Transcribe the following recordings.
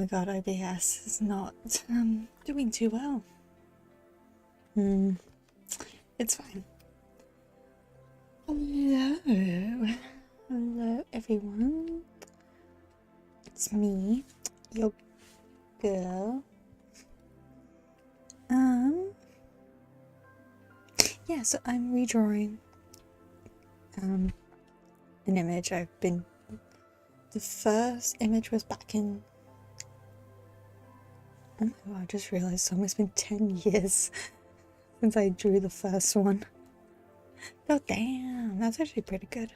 my god, OBS is not doing too well. It's fine. Hello everyone. It's me, your girl. Yeah, so I'm redrawing an image. The first image was back in, oh my god, I just realized it's almost been 10 years since I drew the first one. Oh damn, that's actually pretty good.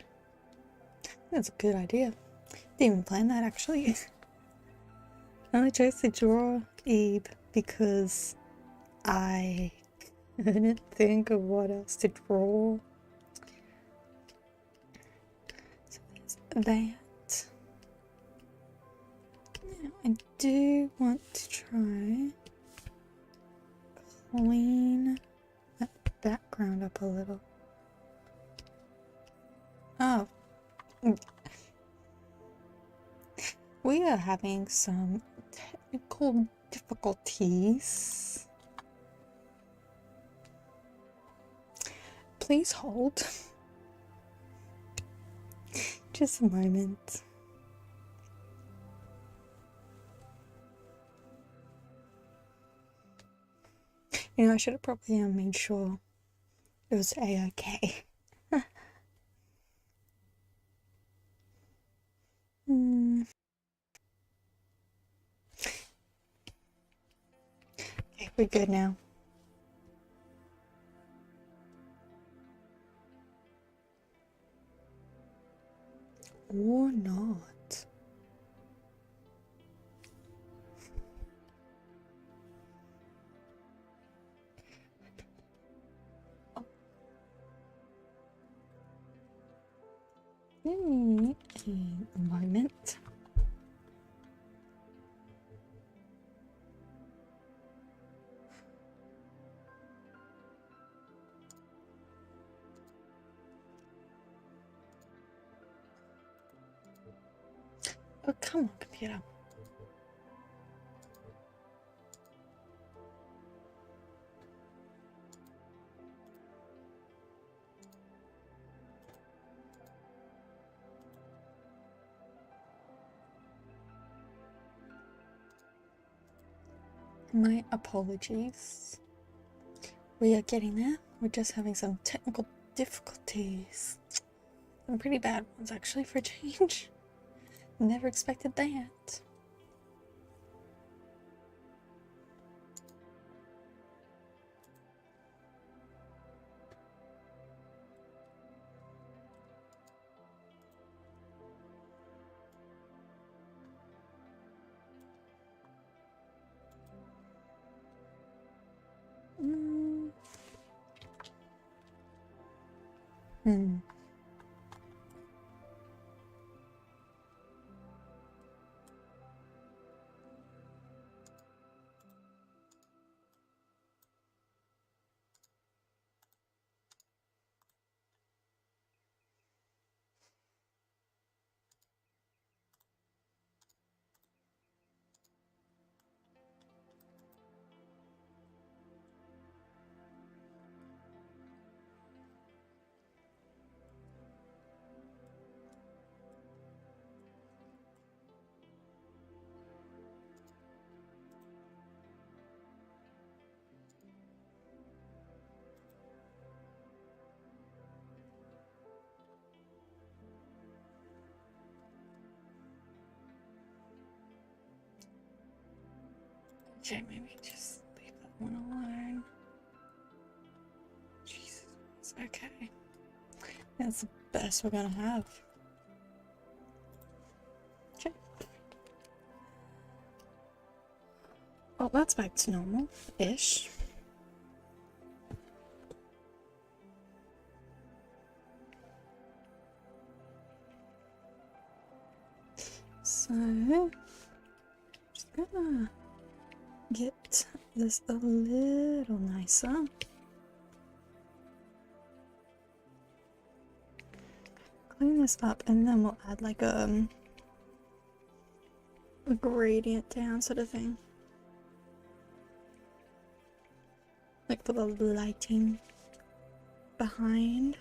That's a good idea. Didn't even plan that actually. I only chose to draw Ib because I couldn't think of what else to draw. So there's that. Now I do want to try clean that background up a little. Oh. We are having some technical difficulties. Please hold. Just a moment. You know, I should have probably made sure it was A-okay. Okay, we're good now. Or not. Oh. Give me a moment. Oh, come on, computer. My apologies. We are getting there. We're just having some technical difficulties. Some pretty bad ones, actually, for a change. Never expected that. Okay, maybe just leave that one alone. Jesus, okay. That's the best we're gonna have. Okay. Well, that's back to normal-ish. So, just gonna get this a little nicer. Clean this up and then we'll add like a a gradient down sort of thing. Like for the lighting behind.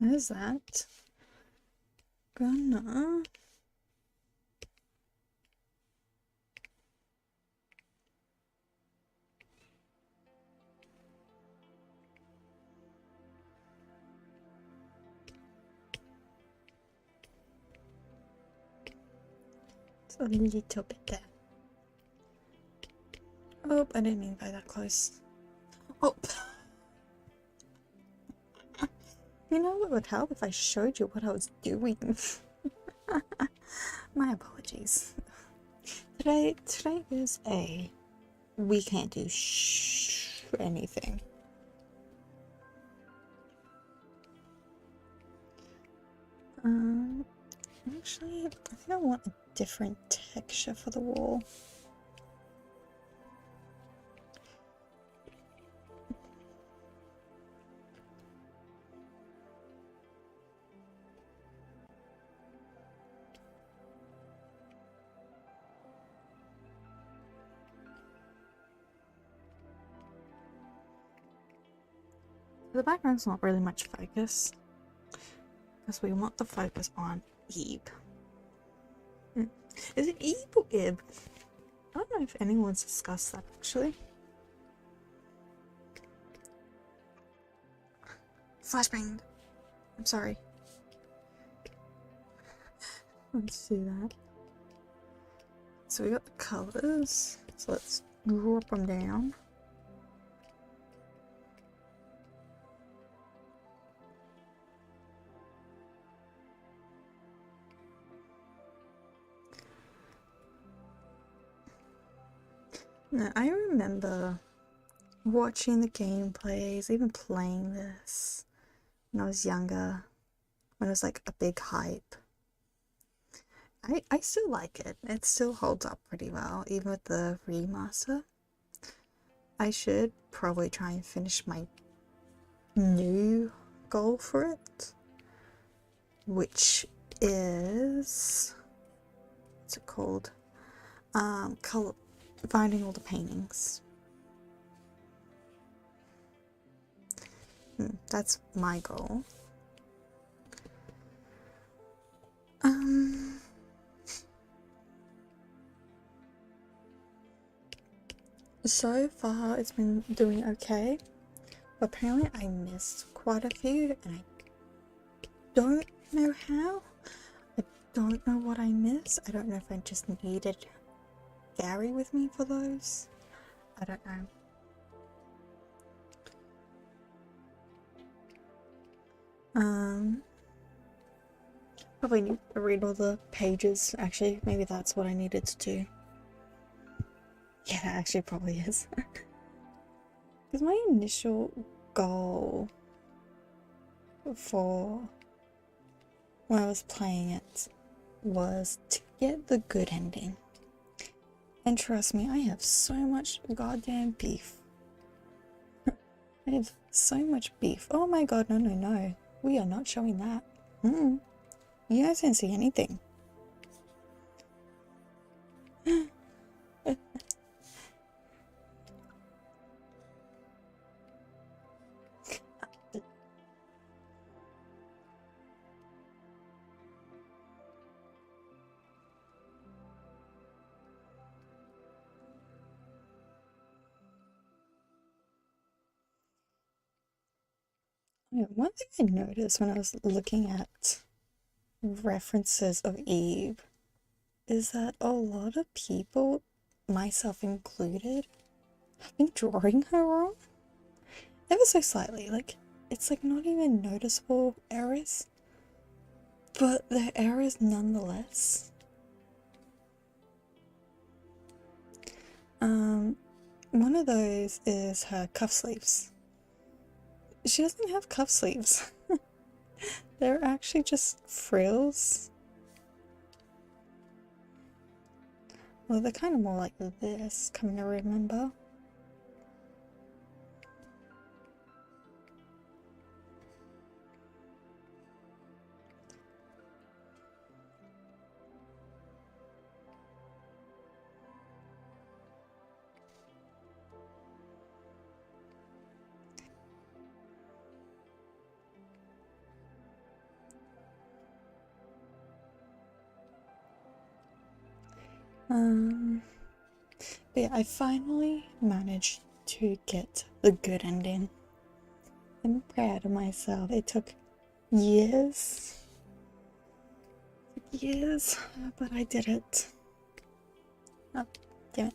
There's that. Gonna a little bit there. Oh, I didn't mean by that close. Oh. You know what would help if I showed you what I was doing? My apologies. Today is we can't do anything. Actually, I think I want a different texture for the wall. The background's not really much focus, because we want the focus on Ib. Is it Ib or Ib? I don't know if anyone's discussed that actually. Flashbang. I'm sorry. Let's do that. So we got the colors. So let's drop them down. Now, I remember watching the gameplays, even playing this when I was younger, when it was like a big hype. I still like it. It still holds up pretty well, even with the remaster. I should probably try and finish my new goal for it, which is, what's it called? Finding all the paintings. That's my goal. So far it's been doing okay, but apparently I missed quite a few and I don't know how. I don't know what I missed. I don't know if I just needed Gary with me for those. I don't know. Probably need to read all the pages. Actually, maybe that's what I needed to do. Yeah, that actually probably is. Because my initial goal for when I was playing it was to get the good ending. And trust me, I have so much goddamn beef. I have so much beef. Oh my god, no. We are not showing that. You guys didn't see anything. Yeah, one thing I noticed when I was looking at references of Eve is that a lot of people, myself included, have been drawing her wrong. Ever so slightly, like, it's like not even noticeable errors, but they're errors nonetheless. one of those is her cuff sleeves. She doesn't have cuff sleeves. They're actually just frills. Well, they're kind of more like this, coming to remember. But yeah, I finally managed to get the good ending. I'm proud of myself. It took years, but I did it. Oh, damn it.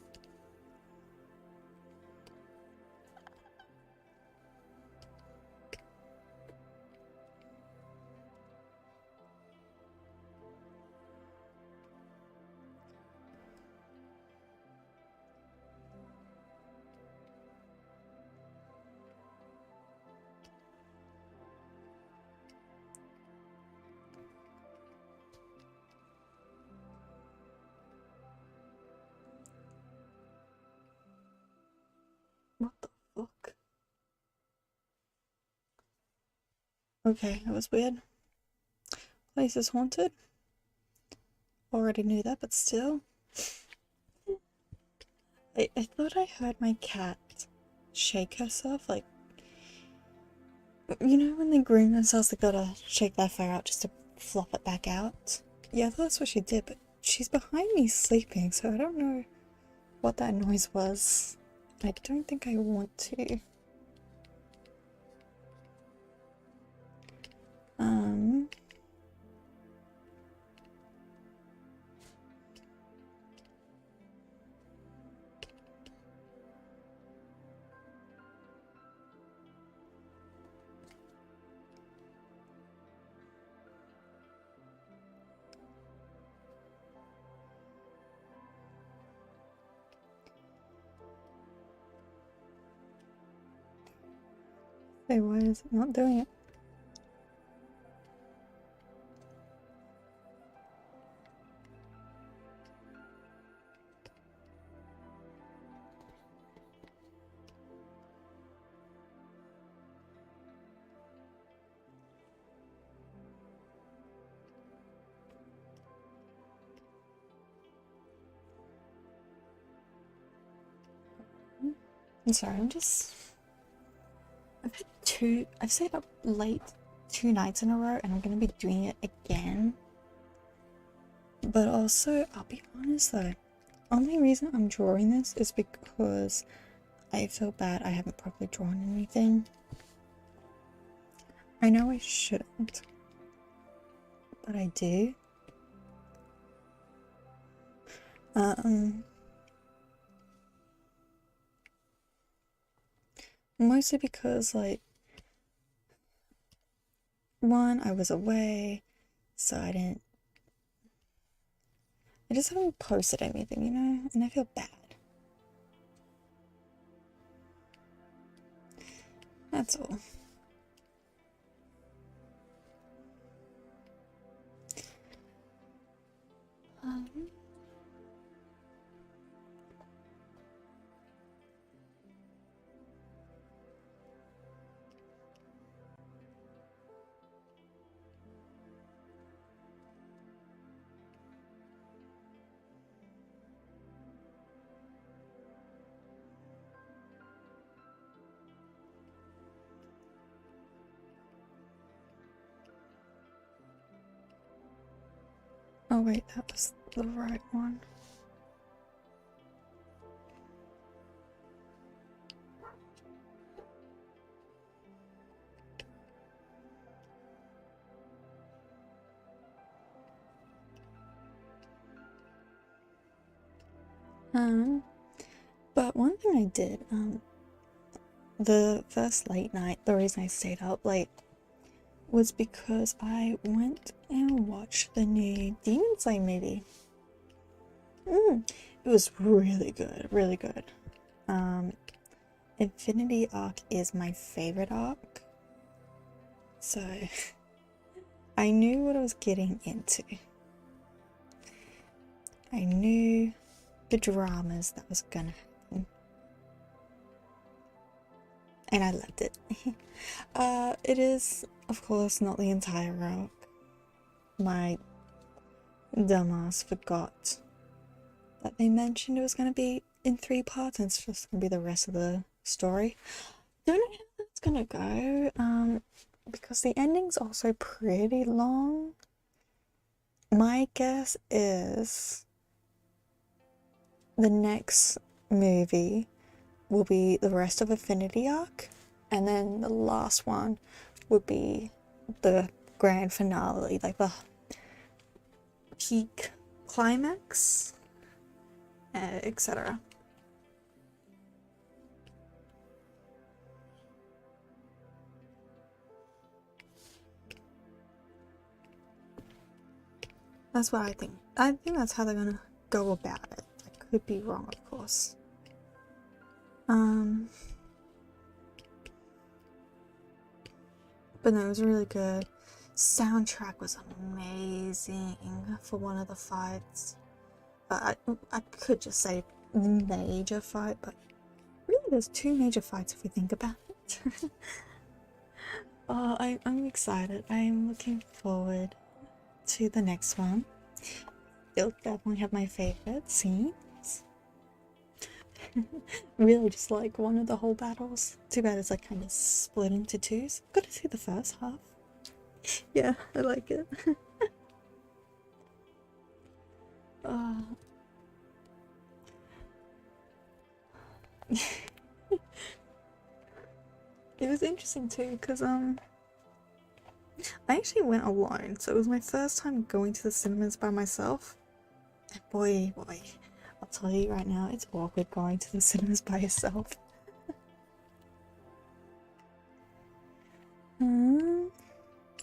What the fuck? Okay, that was weird. Place is haunted. Already knew that, but still. I thought I heard my cat shake herself, like, you know when they groom themselves, they gotta shake their fur out just to flop it back out? Yeah, I thought that's what she did, but she's behind me sleeping, so I don't know what that noise was. I don't think I want to. Hey, why is it not doing it? I'm sorry, I've stayed up late 2 nights in a row and I'm gonna be doing it again. But also, I'll be honest though, only reason I'm drawing this is because I feel bad I haven't properly drawn anything. I know I shouldn't, but I do. Mostly because, like, one, I was away, so I just haven't posted anything, you know, and I feel bad. That's all. Oh wait, that was the right one. But one thing I did, the first late night, the reason I stayed up late was because I went and watched the new Demon Slayer movie. It was really good, really good. Infinity arc is my favorite arc, so I knew what I was getting into. I knew the dramas that was gonna happen, and I loved it. It is, of course, not the entire arc. My dumbass forgot that they mentioned it was going to be in 3 parts, and it's just going to be the rest of the story. Don't know how that's going to go, because the ending's also pretty long. My guess is the next movie will be the rest of Infinity Arc, and then the last one would be the grand finale, like the peak climax, etc. That's what I think. I think that's how they're gonna go about it. I could be wrong, of course. But no, it was really good. Soundtrack was amazing for one of the fights. I could just say major fight, but really there's 2 major fights if we think about it. Oh, I'm excited. I'm looking forward to the next one. It'll definitely have my favorite scenes. Really just like one of the whole battles. Too bad it's like kind of split into 2s. Got to see the first half. Yeah, I like it. It was interesting too, because I actually went alone, so it was my first time going to the cinemas by myself. And boy, I'll tell you right now, it's awkward going to the cinemas by yourself.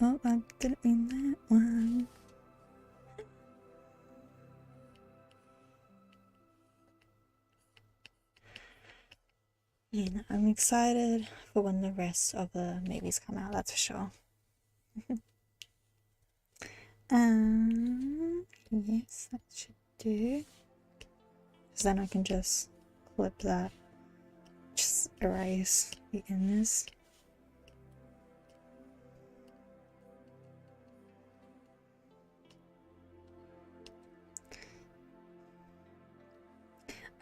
Oh, I didn't mean that one. Yeah, I'm excited for when the rest of the movies come out, that's for sure. Yes, that should do. Because then I can just clip that. Just erase the ends.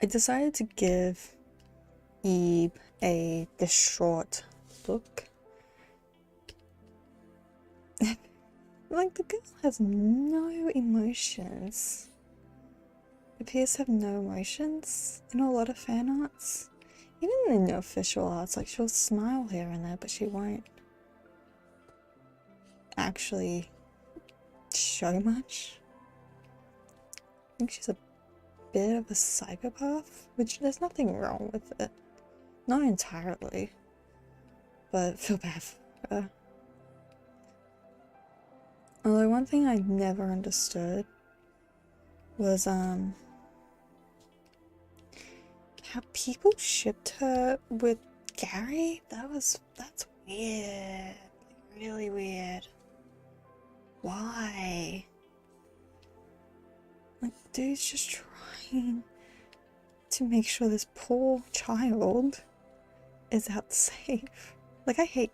I decided to give Ib a distraught look. Like, the girl has no emotions. Appears to have no emotions in a lot of fan arts. Even in the official arts, like, she'll smile here and there, but she won't actually show much. I think she's a bit of a psychopath, which there's nothing wrong with it. Not entirely, but I feel bad for her. Although one thing I never understood was how people shipped her with Gary. That's weird. Like, really weird. Why? Like, dude's just trying to make sure this poor child is out safe. Like, I hate,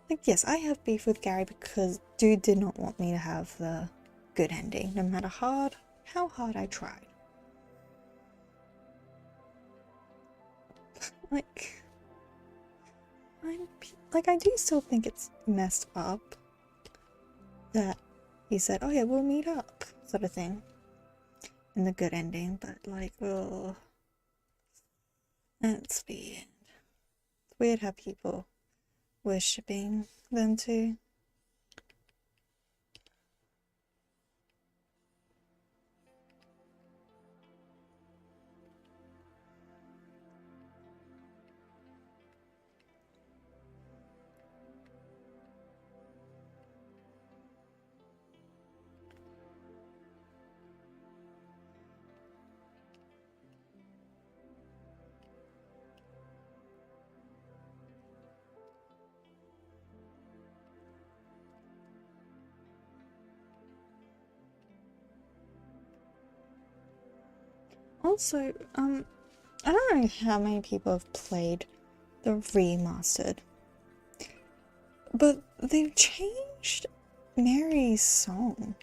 like, yes, I have beef with Gary because dude did not want me to have the good ending, no matter how hard I tried. Like, I do still think it's messed up that he said, oh yeah, we'll meet up, sort of thing, in the good ending, but like, oh, that's weird. It's weird how people worshipping them too. Also, I don't know how many people have played the remastered, but they've changed Mary's song.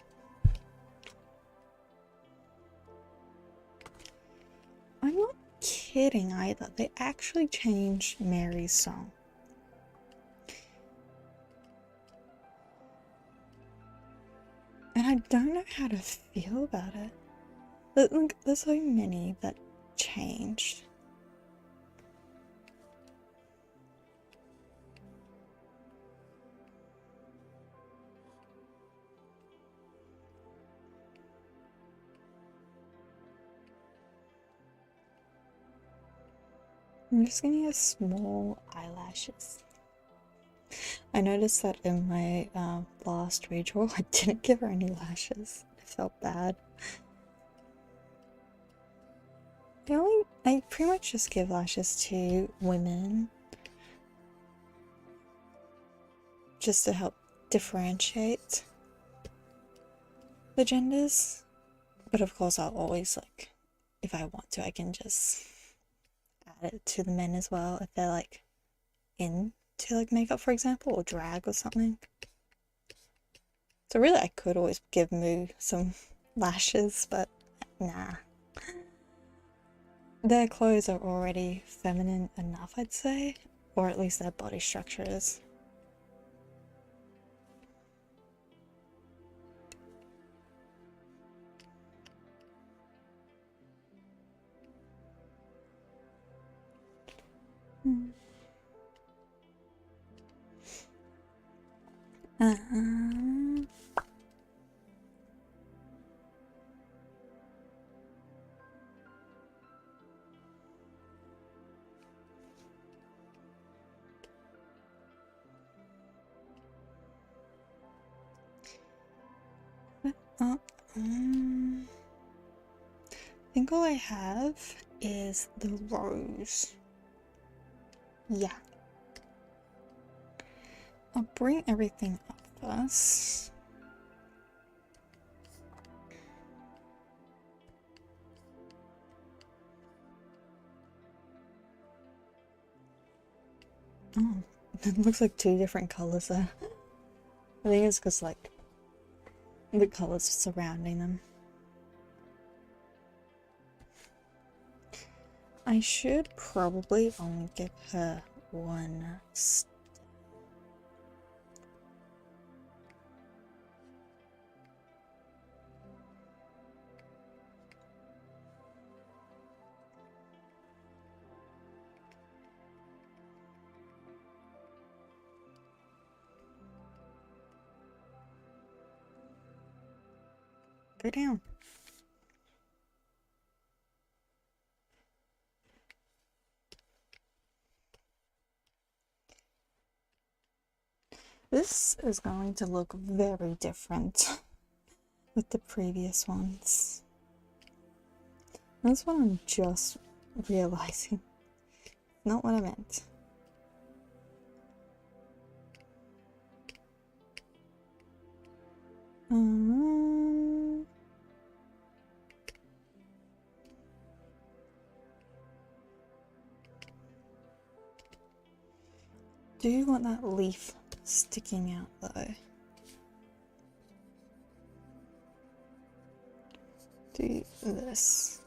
I'm not kidding either. They actually changed Mary's song. And I don't know how to feel about it. Look, there's so many that changed. I'm just gonna get small eyelashes. I noticed that in my last redraw, I didn't give her any lashes. I felt bad. I pretty much just give lashes to women, just to help differentiate the genders. But of course, I'll always, like, if I want to, I can just add it to the men as well if they're like into like makeup, for example, or drag or something. So really, I could always give Moo some lashes, but nah. Their clothes are already feminine enough, I'd say, or at least their body structure is. I think all I have is the rose. Yeah. I'll bring everything up first. Oh, it looks like two different colors there. I think it's because, like, the colors surrounding them. I should probably only give her one stem. Go down. This is going to look very different with the previous ones. This one I'm just realizing. Not what I meant. Do you want that leaf sticking out though? Do this.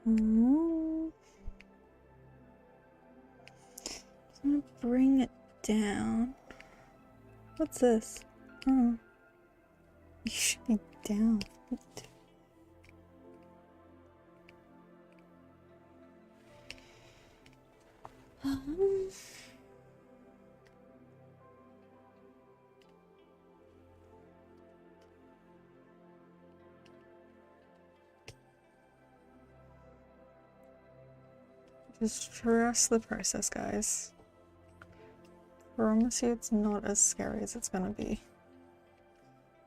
I'm gonna bring it down. What's this? Oh, you should be down. Just trust the process, guys. I promise you it's not as scary as it's gonna be.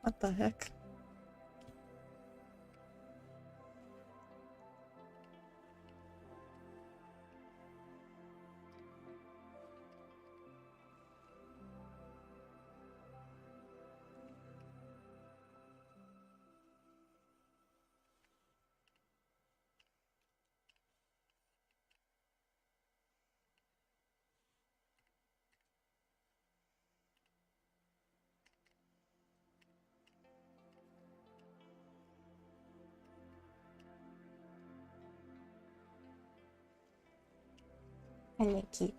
What the heck? Kinda cute.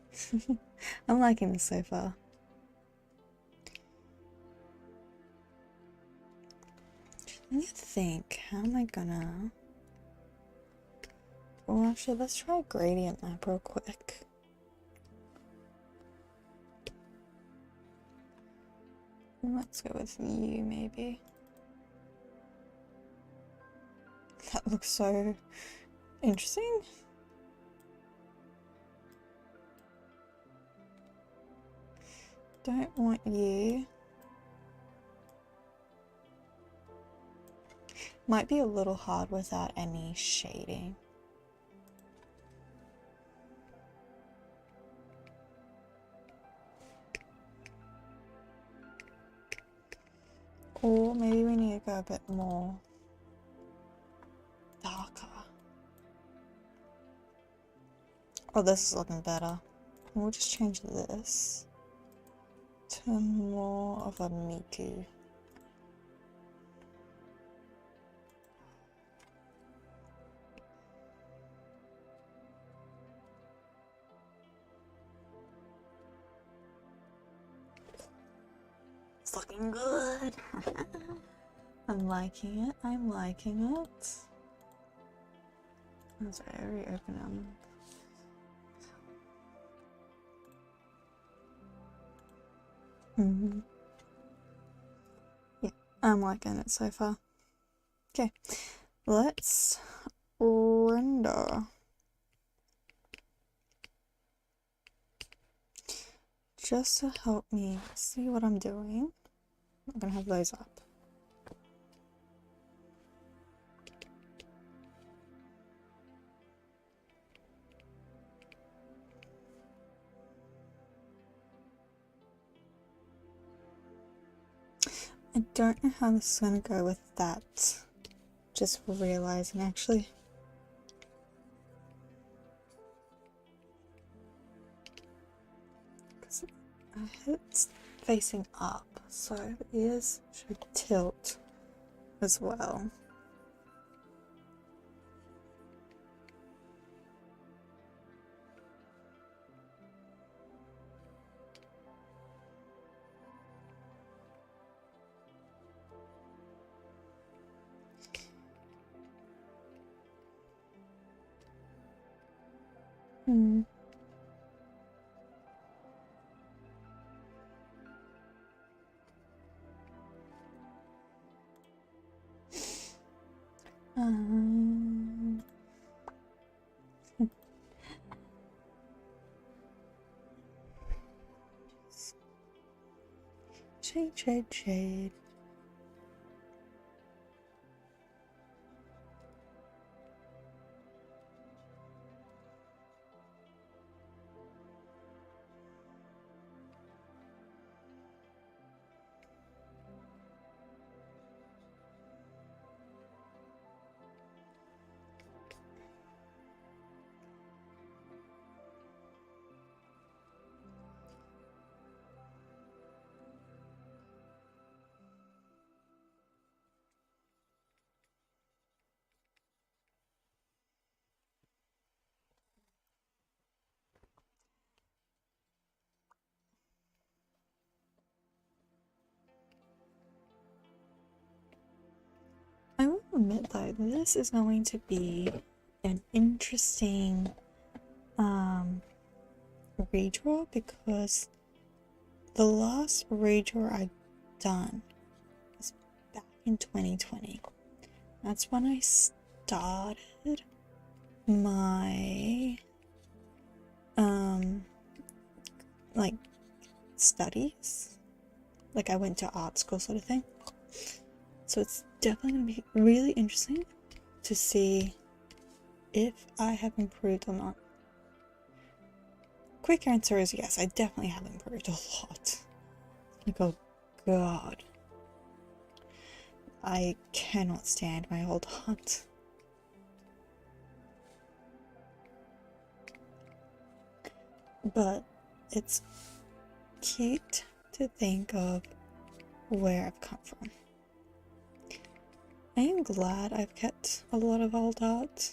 I'm liking this so far. Let me think, how am I gonna... Well, actually, let's try a gradient map real quick. Let's go with you, maybe. That looks so interesting. Don't want you. Might be a little hard without any shading. Or maybe we need to go a bit more darker. Oh, this is looking better. We'll just change this to more of a Miku. It's looking good. I'm liking it. I'm liking it. I'm sorry, I reopened them. Yeah, I'm liking it so far. Okay, let's render. Just to help me see what I'm doing, I'm gonna have those up. I don't know how this is gonna go with that. Just realizing actually. Because it's facing up, so the ears should tilt as well. Shade. I will admit though, this is going to be an interesting redraw, because the last redraw I done was back in 2020. That's when I started my like studies. Like I went to art school sort of thing. So it's definitely going to be really interesting to see if I have improved or not. Quick answer is yes, I definitely have improved a lot. Like, oh god. I cannot stand my old art. But it's cute to think of where I've come from. I am glad I've kept a lot of old art.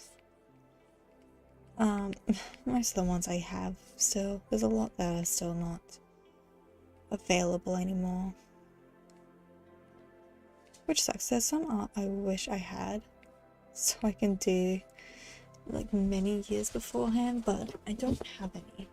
Most of the ones I have still. There's a lot that are still not available anymore. Which sucks. There's some art I wish I had so I can do like many years beforehand, but I don't have any.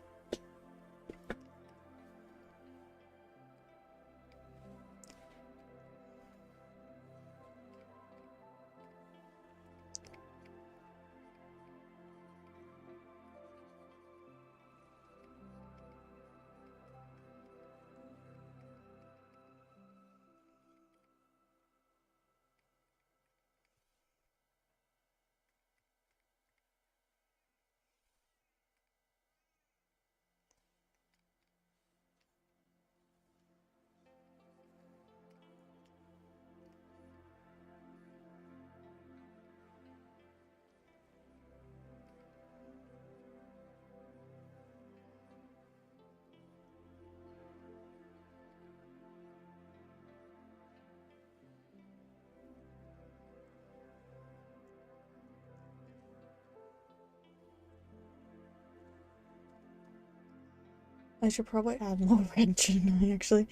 I should probably add more red, shouldn't I, actually?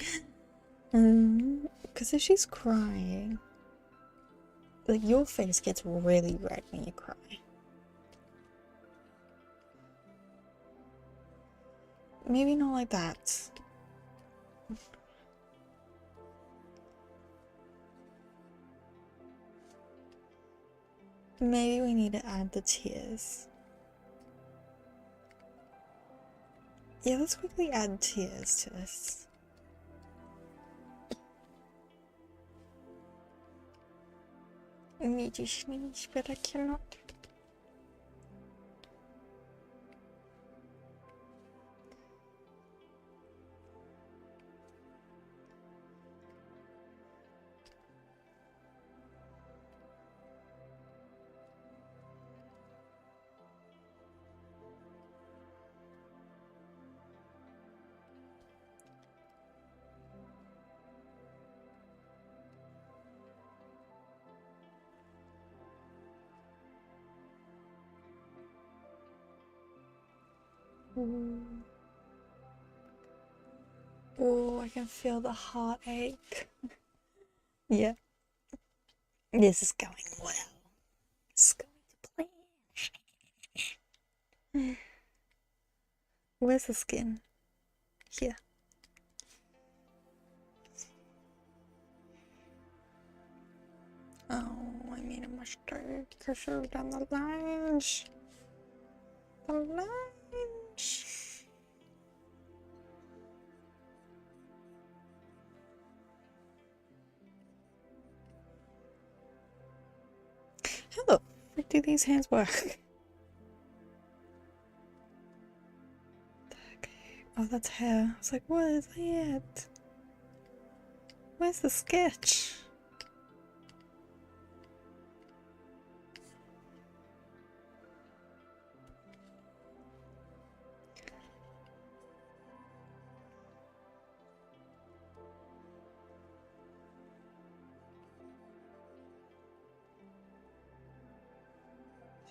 Because if she's crying, like, your face gets really red when you cry. Maybe not like that. Maybe we need to add the tears. Yeah, let's quickly add tears to this. I need to sneeze, but I cannot. Oh, I can feel the heartache. Yeah. This is going well. It's going to plan. Where's the skin? Here. Oh, I made a mistake. I should have done the lines. The lines. How the frick do these hands work? Okay. Oh, that's hair. I was like, what is that? Where's the sketch?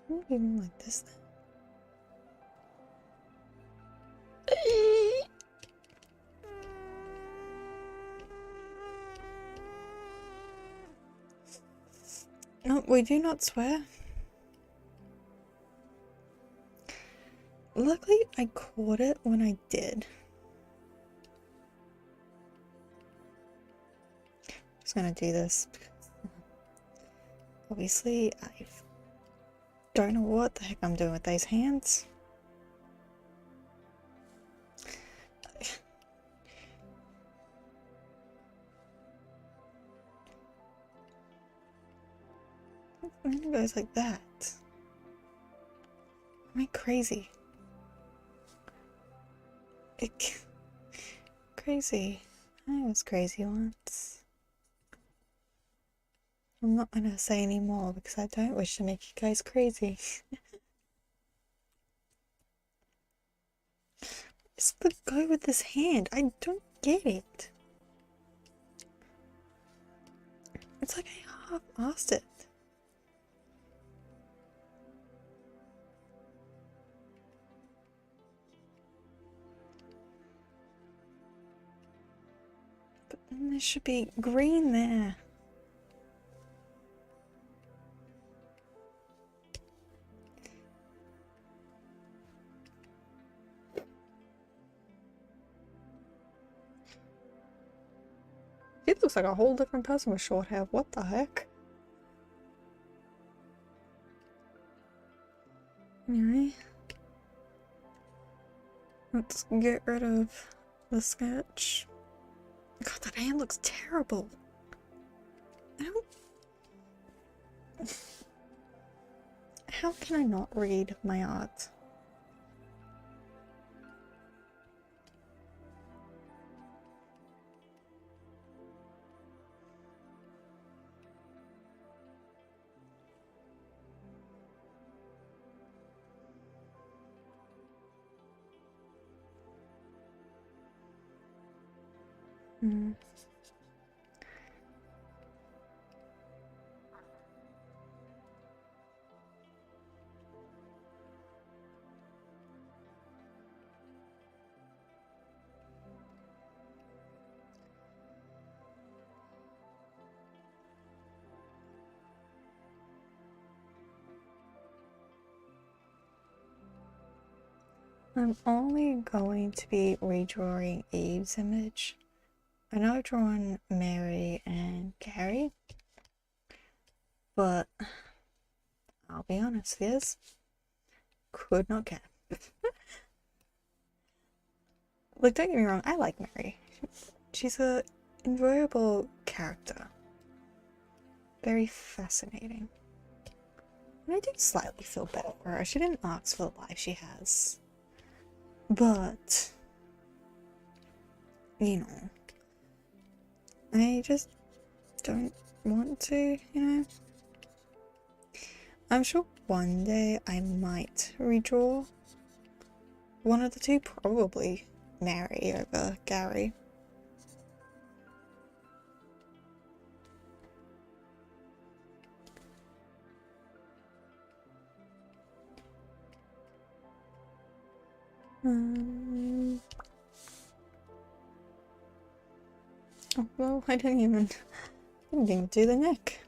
Shouldn't even like this then. No, we do not swear. Luckily, I caught it when I did. Just gonna do this because obviously I don't know what the heck I'm doing with these hands. It goes like that. Am I crazy? Crazy. I was crazy once. I'm not gonna say any more because I don't wish to make you guys crazy. What's the go with this hand? I don't get it. It's like I half-assed it. But then there should be green there. He looks like a whole different person with short hair. What the heck? Anyway, let's get rid of the sketch. God, that hand looks terrible. I don't... How can I not read my art? I'm only going to be redrawing Eve's image. I know I've drawn Mary and Gary, but I'll be honest, this could not care. Like, don't get me wrong, I like Mary. She's a enjoyable character. Very fascinating. And I do slightly feel better for her. She didn't ask for the life she has. But, you know, I just don't want to, you know. I'm sure one day I might redraw one of the two, probably Mary over Gary. Oh, well, I didn't even do the neck.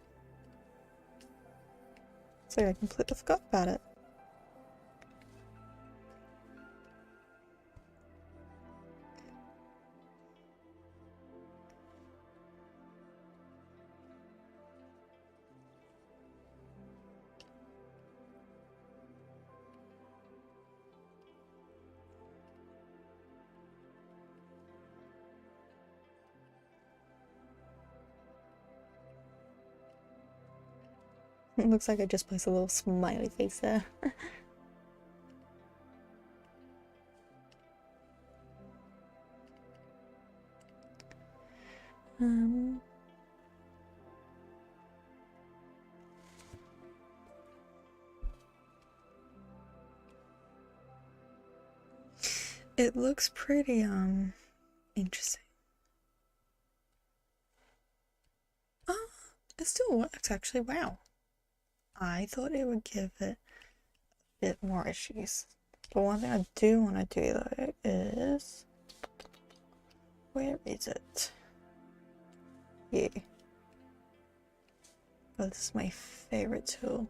So I completely forgot about it. It looks like I just placed a little smiley face there. It looks pretty, interesting. Oh, it still works actually, wow. I thought it would give it a bit more issues. But one thing I do want to do though is, where is it? Yeah. Oh, this is my favorite tool.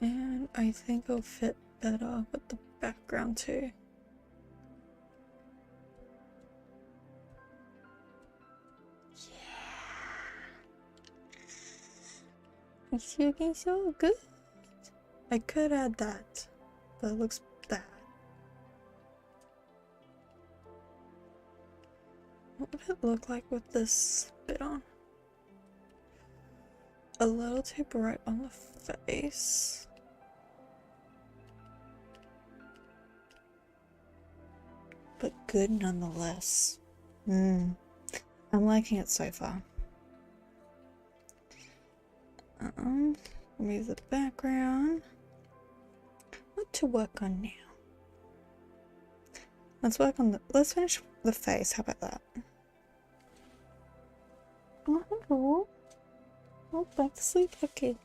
And I think it'll fit better with the background too. It's looking so good. I could add that, but it looks bad. What would it look like with this bit on? A little too bright on the face. But good nonetheless. I'm liking it so far. Remove the background. What to work on now? Let's finish the face. How about that? cool. Oh, back to sleep. Okay.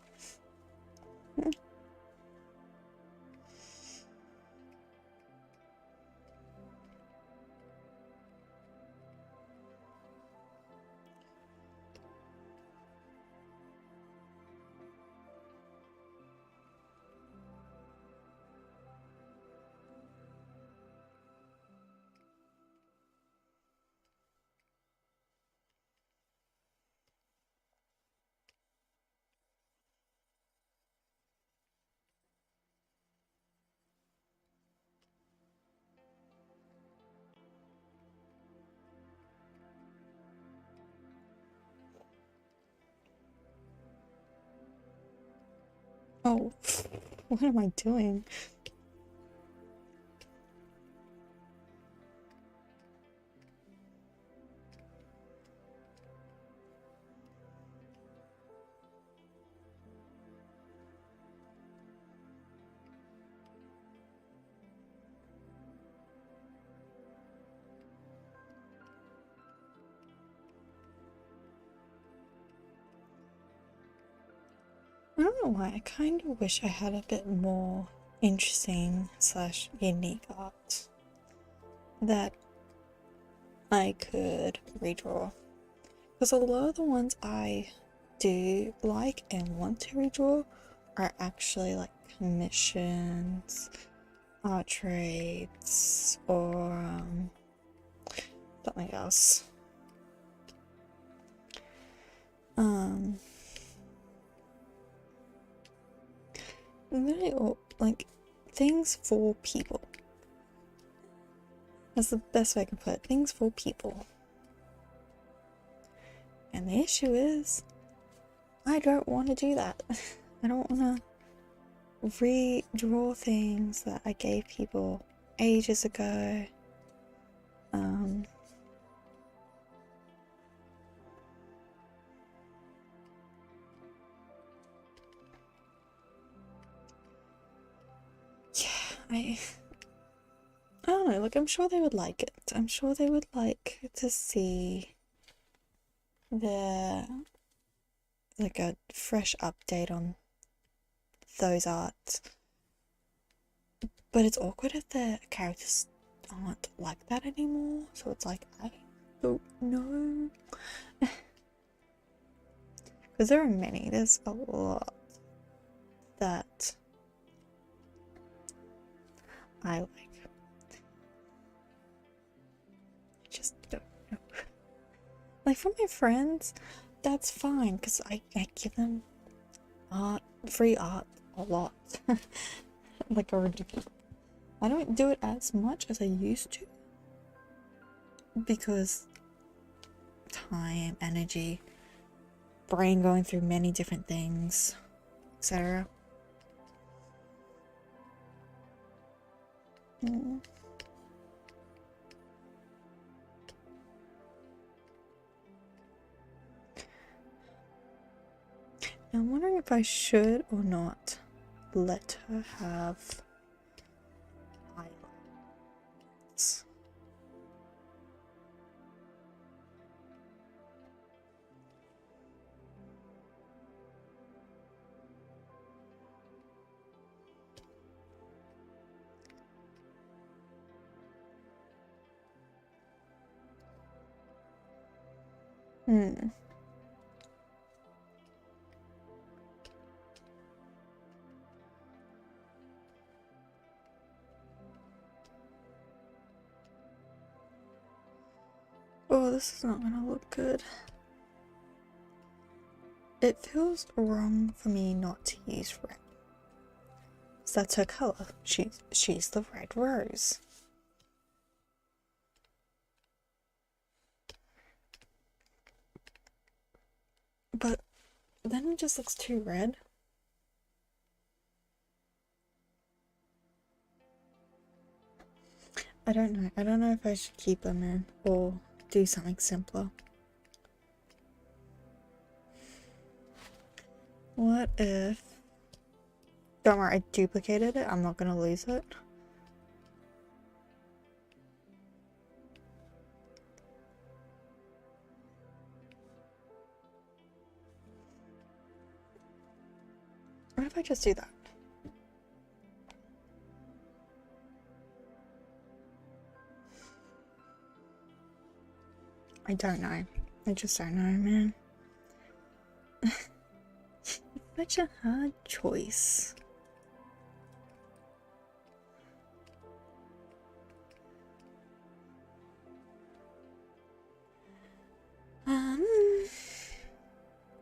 Oh, what am I doing? I don't know why, I kind of wish I had a bit more interesting slash unique art that I could redraw. Because a lot of the ones I do like and want to redraw are actually like commissions, art trades, or something else. Like things for people. That's the best way I can put it. Things for people. And the issue is, I don't want to do that. I don't want to redraw things that I gave people ages ago. I don't know, like I'm sure they would like it. I'm sure they would like to see like a fresh update on those arts. But it's awkward if the characters aren't like that anymore. So it's like, I don't know. Because there are many, there's a lot that I like. I just don't know. Like for my friends, that's fine because I give them free art a lot. Like a ridiculous. I don't do it as much as I used to because time, energy, brain going through many different things, etc. I'm wondering if I should or not let her have highlights. Oh, this is not gonna look good. It feels wrong for me not to use red. So that's her color. She's the red rose. But then it just looks too red. I don't know. I don't know if I should keep them in or do something simpler. What if... Don't worry, I duplicated it. I'm not gonna lose it. might just do that. I don't know. I just don't know, man. Such a hard choice.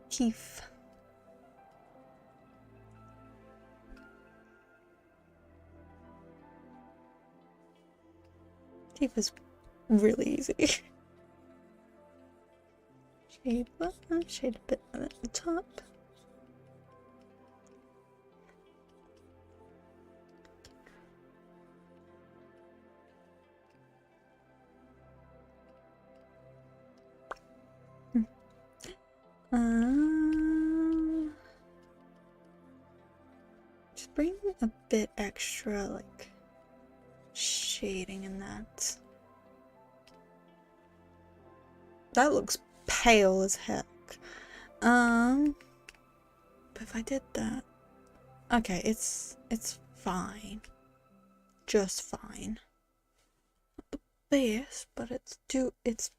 Keith. Keith is really easy. Shade a bit at the top. Just bring a bit extra, like, shading in that. That looks pale as heck. But if I did that, okay, it's fine, just fine. Not the best, but it's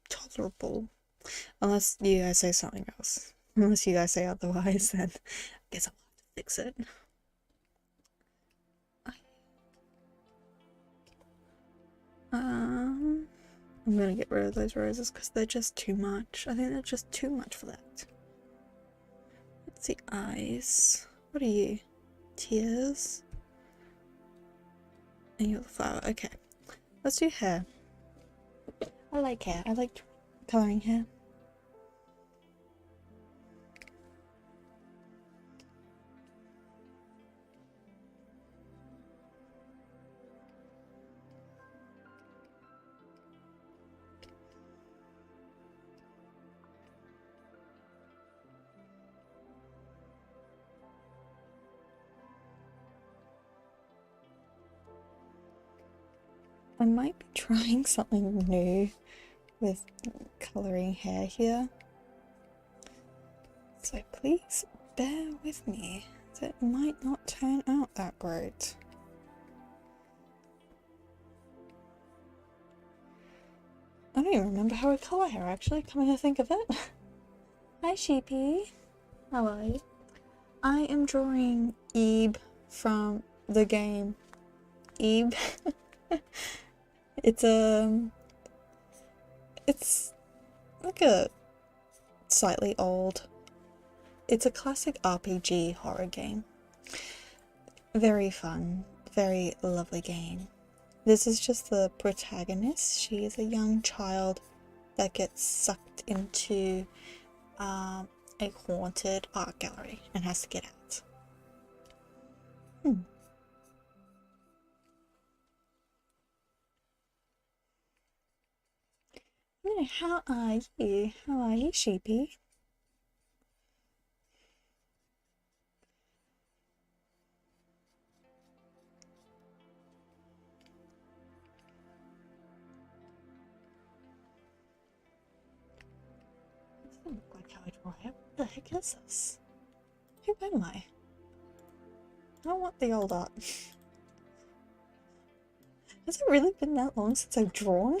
tolerable. Unless you guys say something else. Unless you guys say otherwise, then I guess I'll have to fix it. I'm gonna get rid of those roses because they're just too much. I think they're just too much for that. Let's see, eyes. What are you? Tears. And you're the flower. Okay. Let's do hair. I like hair. I like colouring hair. I might be trying something new with colouring hair here, so please bear with me. It might not turn out that great. I don't even remember how I colour hair actually, coming to think of it. Hi Sheepy, how are you? I am drawing Ib from the game Ib. It's like a slightly old. It's a classic RPG horror game. Very fun, very lovely game. This is just the protagonist. She is a young child that gets sucked into a haunted art gallery and has to get out. How are you? How are you, Sheepy? It doesn't look like how I draw it. What the heck is this? Who am I? I don't want the old art. Has it really been that long since I've drawn?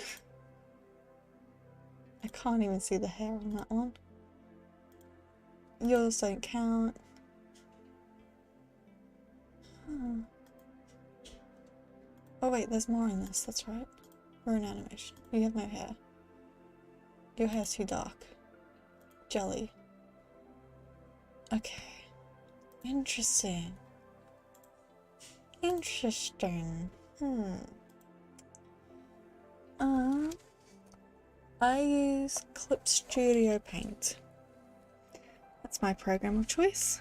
I can't even see the hair on that one. Yours don't count. Huh. Oh wait, there's more in this, that's right. We're in animation. You have no hair. Your hair's too dark. Jelly. Okay. Interesting. Interesting. I use Clip Studio Paint. That's my program of choice.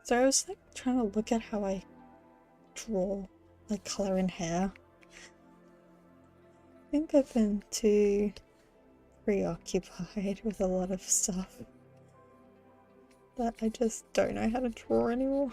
So I was like trying to look at how I draw, like colour in hair. I think I've been too preoccupied with a lot of stuff that I just don't know how to draw anymore.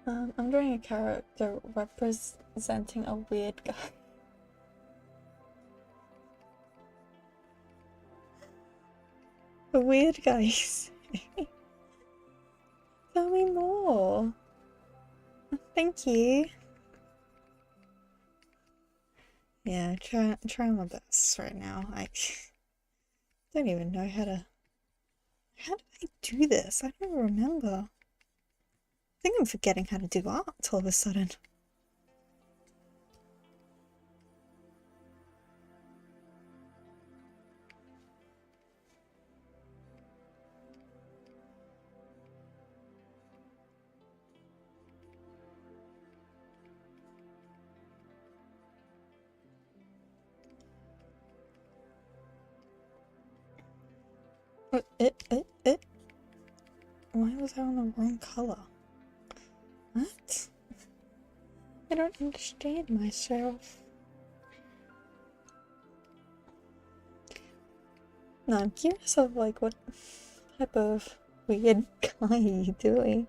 I'm drawing a character representing a weird guy. A weird guy. Tell me more. Thank you. Yeah, trying my best right now. I don't even know how did I do this? I don't remember. I think I'm forgetting how to do art all of a sudden. Why was I on the wrong color? What? I don't understand myself. No, I'm curious of like what type of weird guy are you doing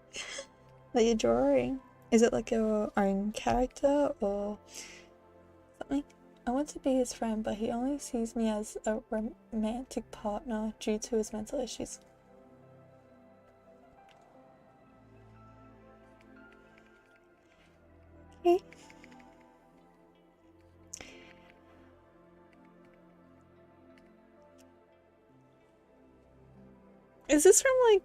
that you're drawing? Is it like your own character or something? I want to be his friend, but he only sees me as a romantic partner due to his mental issues. Okay. Is this from like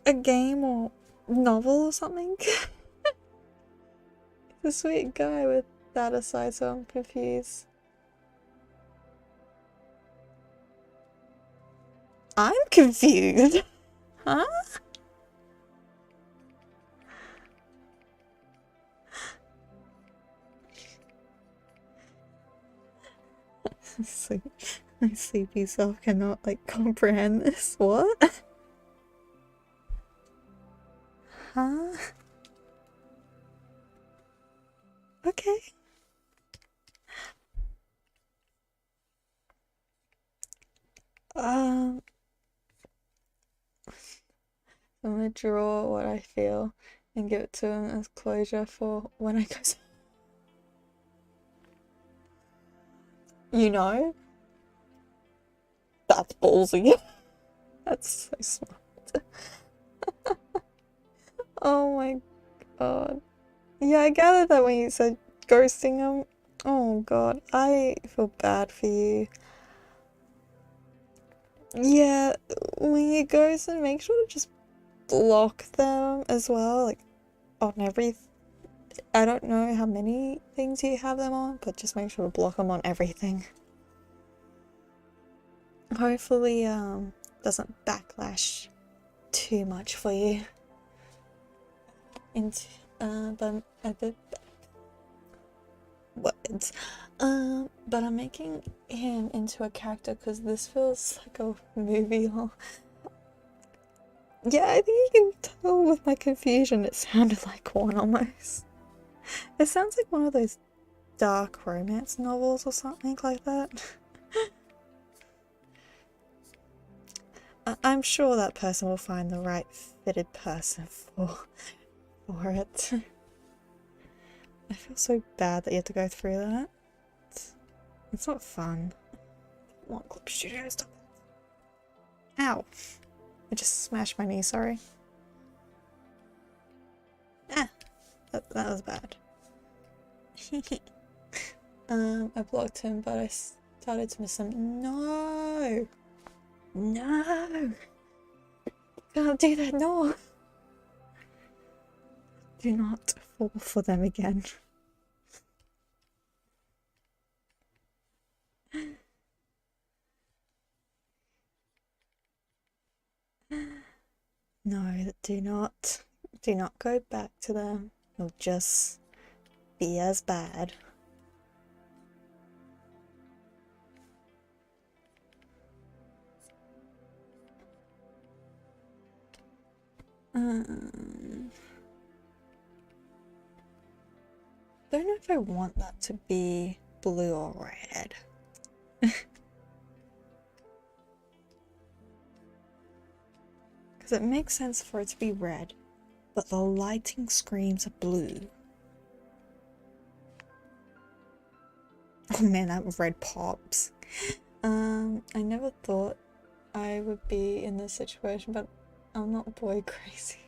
a game or novel or something? The sweet guy with that aside, so I'm confused. I'm confused. Huh? My sleepy self cannot like comprehend this. What? Huh? Okay. I'm gonna draw what I feel and give it to him as closure for when I go. You know? That's ballsy. That's so smart. Oh my god. Yeah, I gathered that when you said ghosting him. Oh god, I feel bad for you. Yeah, when you ghost them, make sure to just block them as well, like on I don't know how many things you have them on, but just make sure to block them on everything. Hopefully, doesn't backlash too much for you. Into, but a bit words. But I'm making him into a character because this feels like a movie. Yeah, I think you can tell with my confusion it sounded like one almost. It sounds like one of those dark romance novels or something like that. I'm sure that person will find the right fitted person for it. I feel so bad that you have to go through that. It's not fun. Come on, Clip Studio, stop it. Ow. I just smashed my knee, sorry. Ah, that was bad. I blocked him, but I started to miss him. No! No! Can't do that, no! Do not fall for them again. No, do not go back to them. It'll just be as bad. Don't know if I want that to be blue or red. Because it makes sense for it to be red. but the lighting screams blue. Oh man, that red pops. I never thought I would be in this situation, but I'm not boy crazy.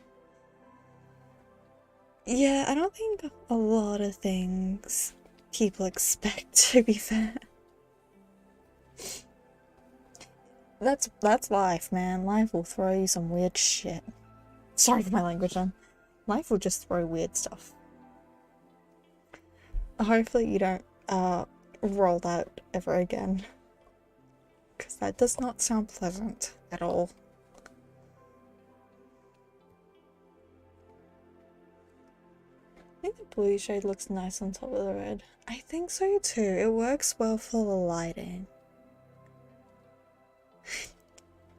Yeah, I don't think a lot of things people expect, to be fair. That's life, man. Life will throw you some weird shit. Sorry for my language, man. Life will just throw weird stuff. Hopefully you don't roll that ever again, because that does not sound pleasant at all. I think the blue shade looks nice on top of the red. I think so too. It works well for the lighting.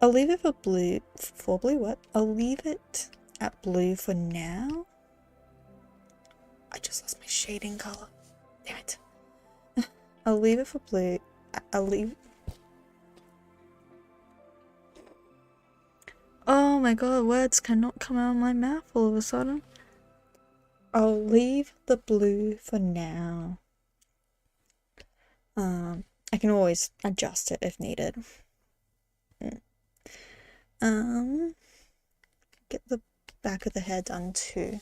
I'll leave it for blue. For blue, what? I'll leave it at blue for now. I just lost my shading color. Damn it. I'll leave it for blue. I'll leave. Oh my god, words cannot come out of my mouth all of a sudden. I'll leave the blue for now. I can always adjust it if needed. Get the back of the hair done too.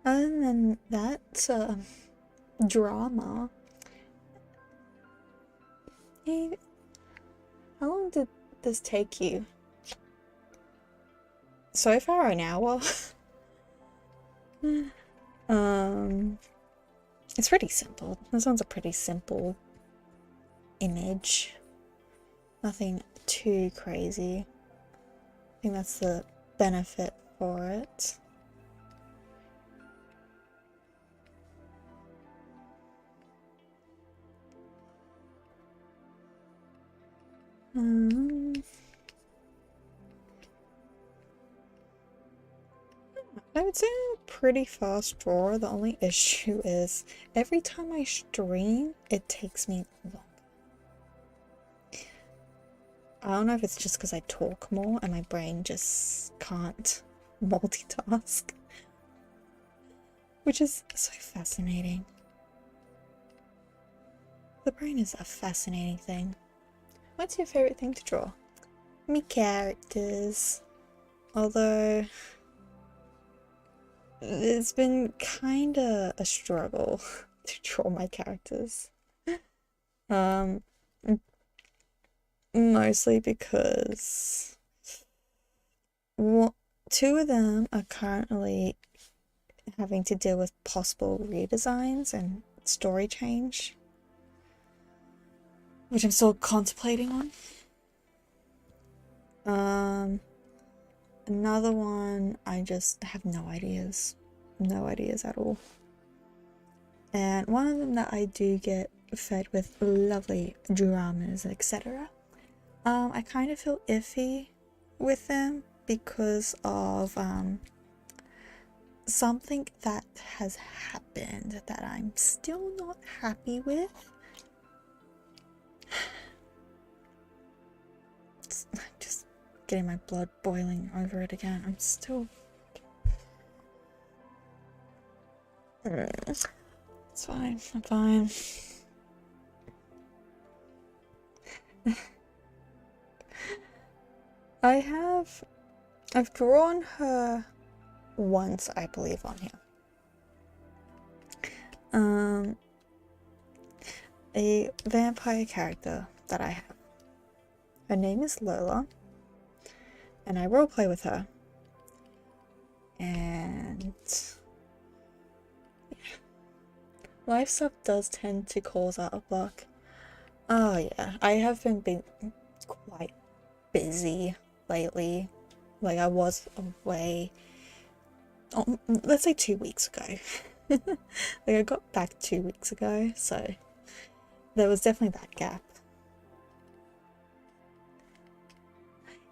Other than that, drama. Hey, how long did this take you? So far, an hour. It's pretty simple. This one's a pretty simple image. Nothing too crazy. I think that's the benefit for it. I would say I'm a pretty fast drawer. The only issue is every time I stream, it takes me long. I don't know if it's just because I talk more and my brain just can't multitask, which is so fascinating. The brain is a fascinating thing. What's your favorite thing to draw? Me characters. Although it's been kinda a struggle to draw my characters. Mostly because two of them are currently having to deal with possible redesigns and story change, which I'm still contemplating on. Another one, I just have no ideas. No ideas at all. And one of them that I do get fed with lovely dramas, etc. I kind of feel iffy with them because of something that has happened that I'm still not happy with. I'm just getting my blood boiling over it again. I'm still... It's fine, I'm fine. I've drawn her once, I believe, on here. A vampire character that I have. Her name is Lola, and I roleplay with her. And yeah. Life stuff does tend to cause out of luck. Oh yeah, I have been quite busy lately. Like I was away, let's say 2 weeks ago. Like I got back 2 weeks ago, so there was definitely that gap.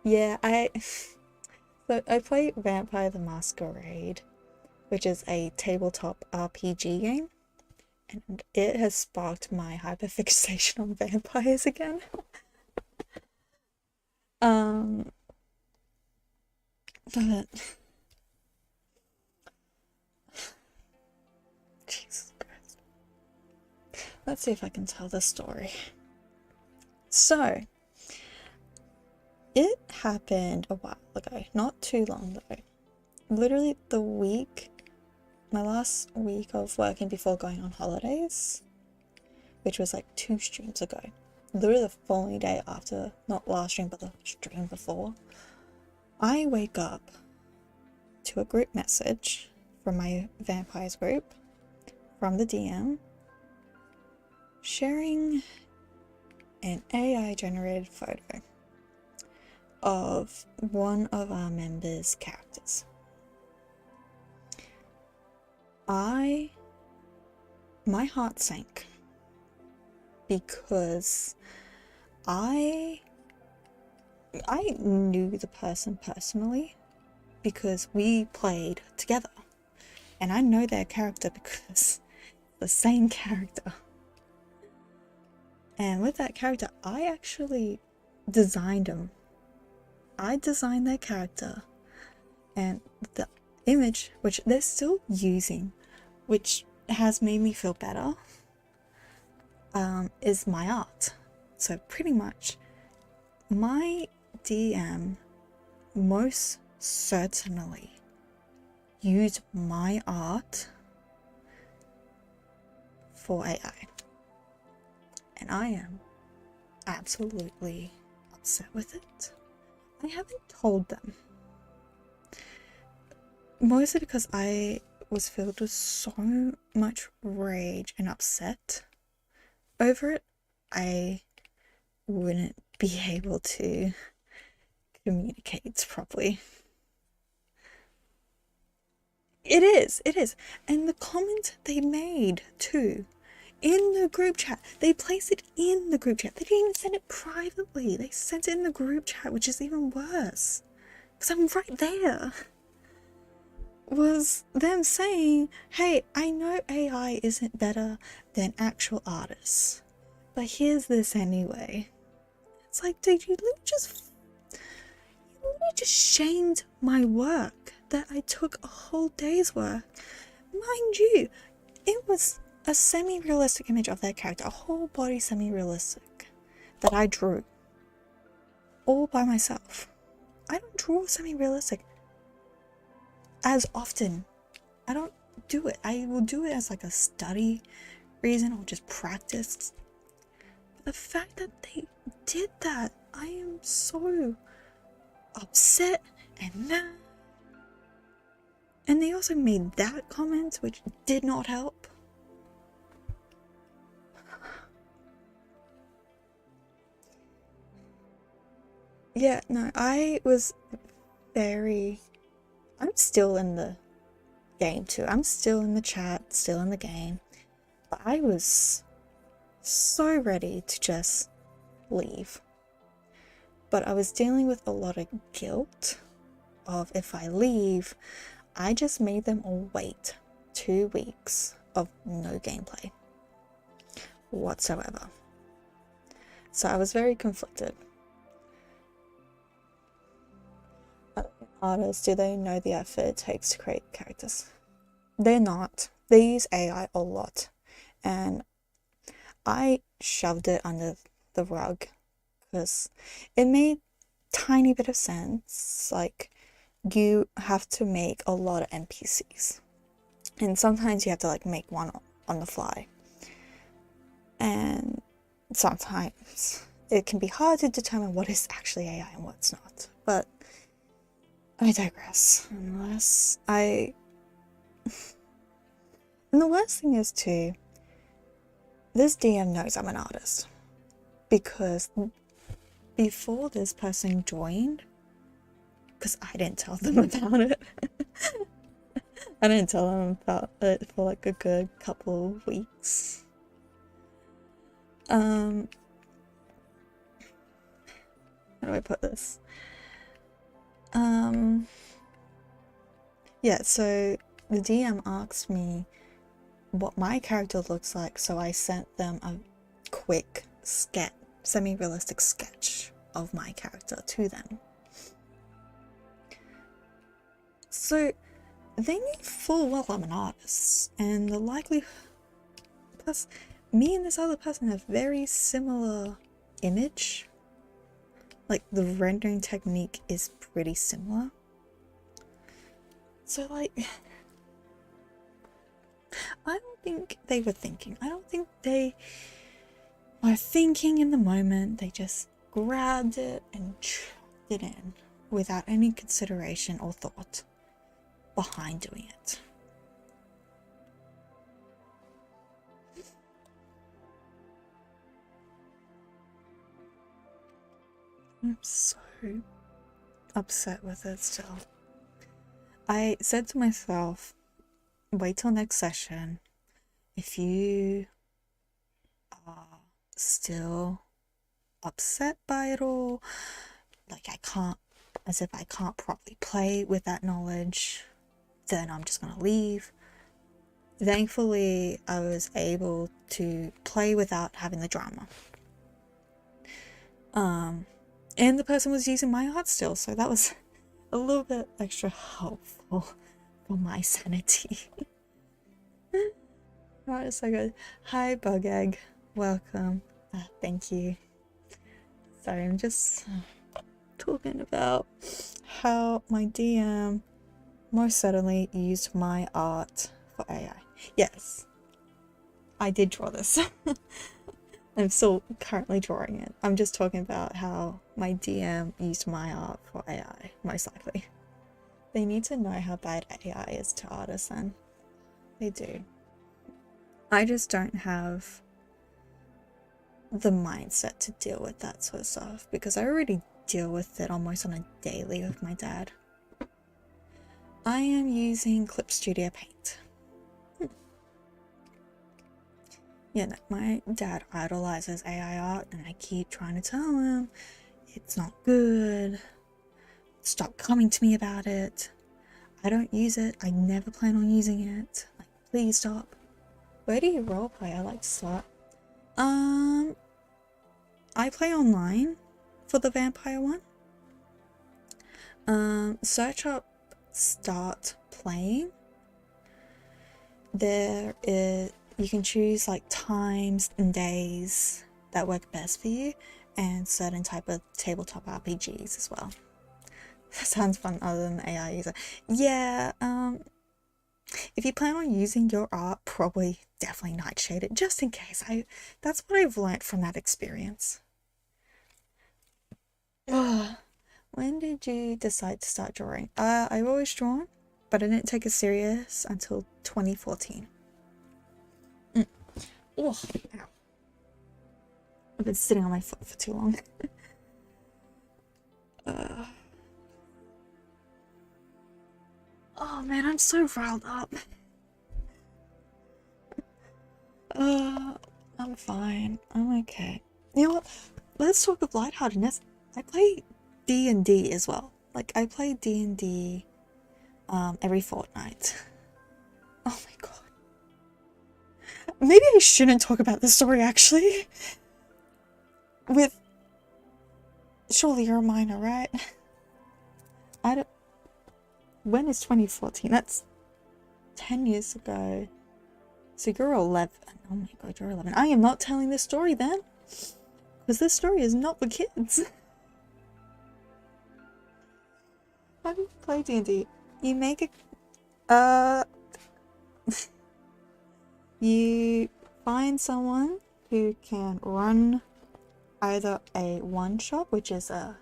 Yeah, so I play Vampire the Masquerade, which is a tabletop RPG game, and it has sparked my hyperfixation on vampires again. But Jesus Christ. Let's see if I can tell the story. So, it happened a while ago, not too long though. Literally my last week of working before going on holidays, which was like 2 streams ago. Literally the following day after, not last stream, but the stream before, I wake up to a group message from my vampires group, from the DM, sharing an AI generated photo of one of our members' characters. My heart sank because I knew the person personally because we played together, and I know their character because the same character. And with that character, I actually designed them. I designed their character, and the image, which they're still using, which has made me feel better, is my art. So pretty much, my DM most certainly used my art for AI. And I am absolutely upset with it. I haven't told them. Mostly because I was filled with so much rage and upset over it. I wouldn't be able to communicate properly. It is. And the comment they made too, in the group chat, they placed it in the group chat. They didn't even send it privately. They sent it in the group chat, which is even worse. Because I'm right there. Was them saying, hey, I know AI isn't better than actual artists, but here's this anyway. It's like, dude, you literally just shamed my work that I took a whole day's work. Mind you, it was a semi-realistic image of their character, a whole body semi-realistic, that I drew all by myself. I don't draw semi-realistic as often. I don't do it. I will do it as like a study reason or just practice. But the fact that they did that, I am so upset and mad. And they also made that comment, which did not help. Yeah, no, I'm still in the game too. I'm still in the chat, still in the game. But I was so ready to just leave. But I was dealing with a lot of guilt of if I leave, I just made them all wait 2 weeks of no gameplay whatsoever. So I was very conflicted. Artists, do they know the effort it takes to create characters? They're not. They use AI a lot, and I shoved it under the rug because it made tiny bit of sense. Like, you have to make a lot of NPCs, and sometimes you have to like make one on the fly, and sometimes it can be hard to determine what is actually AI and what's not. But I digress. And the worst thing is too, this DM knows I'm an artist, because before this person joined, because I didn't tell them about it, I didn't tell him about it for like a good couple of weeks. How do I put this? Yeah, so the DM asked me what my character looks like, so I sent them a quick sketch, semi-realistic sketch of my character to them. So they knew full well I'm an artist, and the likelihood, plus me and this other person have very similar image. Like the rendering technique is pretty similar. So like, I don't think they were thinking. I don't think they were thinking in the moment. They just grabbed it and chucked it in without any consideration or thought behind doing it. I'm so upset with it still. I said to myself, wait till next session. If you are still upset by it all, like I can't properly play with that knowledge, then I'm just gonna leave. Thankfully, I was able to play without having the drama. And the person was using my art still, so that was a little bit extra helpful for my sanity. Alright, so good. Hi, Bug Egg. Welcome. Thank you. Sorry, I'm just talking about how my DM most certainly used my art for AI. Yes, I did draw this. I'm still currently drawing it. I'm just talking about how my DM used my art for AI, most likely. They need to know how bad AI is to artists, and they do. I just don't have the mindset to deal with that sort of stuff because I already deal with it almost on a daily with my dad. I am using Clip Studio Paint. Yeah, no, my dad idolizes AI art and I keep trying to tell him it's not good. Stop coming to me about it. I don't use it. I never plan on using it. Like, please stop. Where do you roleplay? I like to start. I play online for the vampire one. Search up start playing. You can choose like times and days that work best for you and certain type of tabletop RPGs as well. That sounds fun other than AI user. Yeah, if you plan on using your art, probably definitely nightshade it, just in case. That's what I've learned from that experience. When did you decide to start drawing? I've always drawn, but I didn't take it serious until 2014. Oh, ow. I've been sitting on my foot for too long. Oh man, I'm so riled up. I'm fine. I'm okay. You know what? Let's talk of lightheartedness. I play D&D as well. Like, I play D&D every fortnight. Oh my god. Maybe I shouldn't talk about this story, actually. Surely you're a minor, right? When is 2014? That's 10 years ago. So you're 11. Oh my god, you're 11. I am not telling this story then. Because this story is not for kids. How do you play D&D? You make you find someone who can run either a one-shot, which is a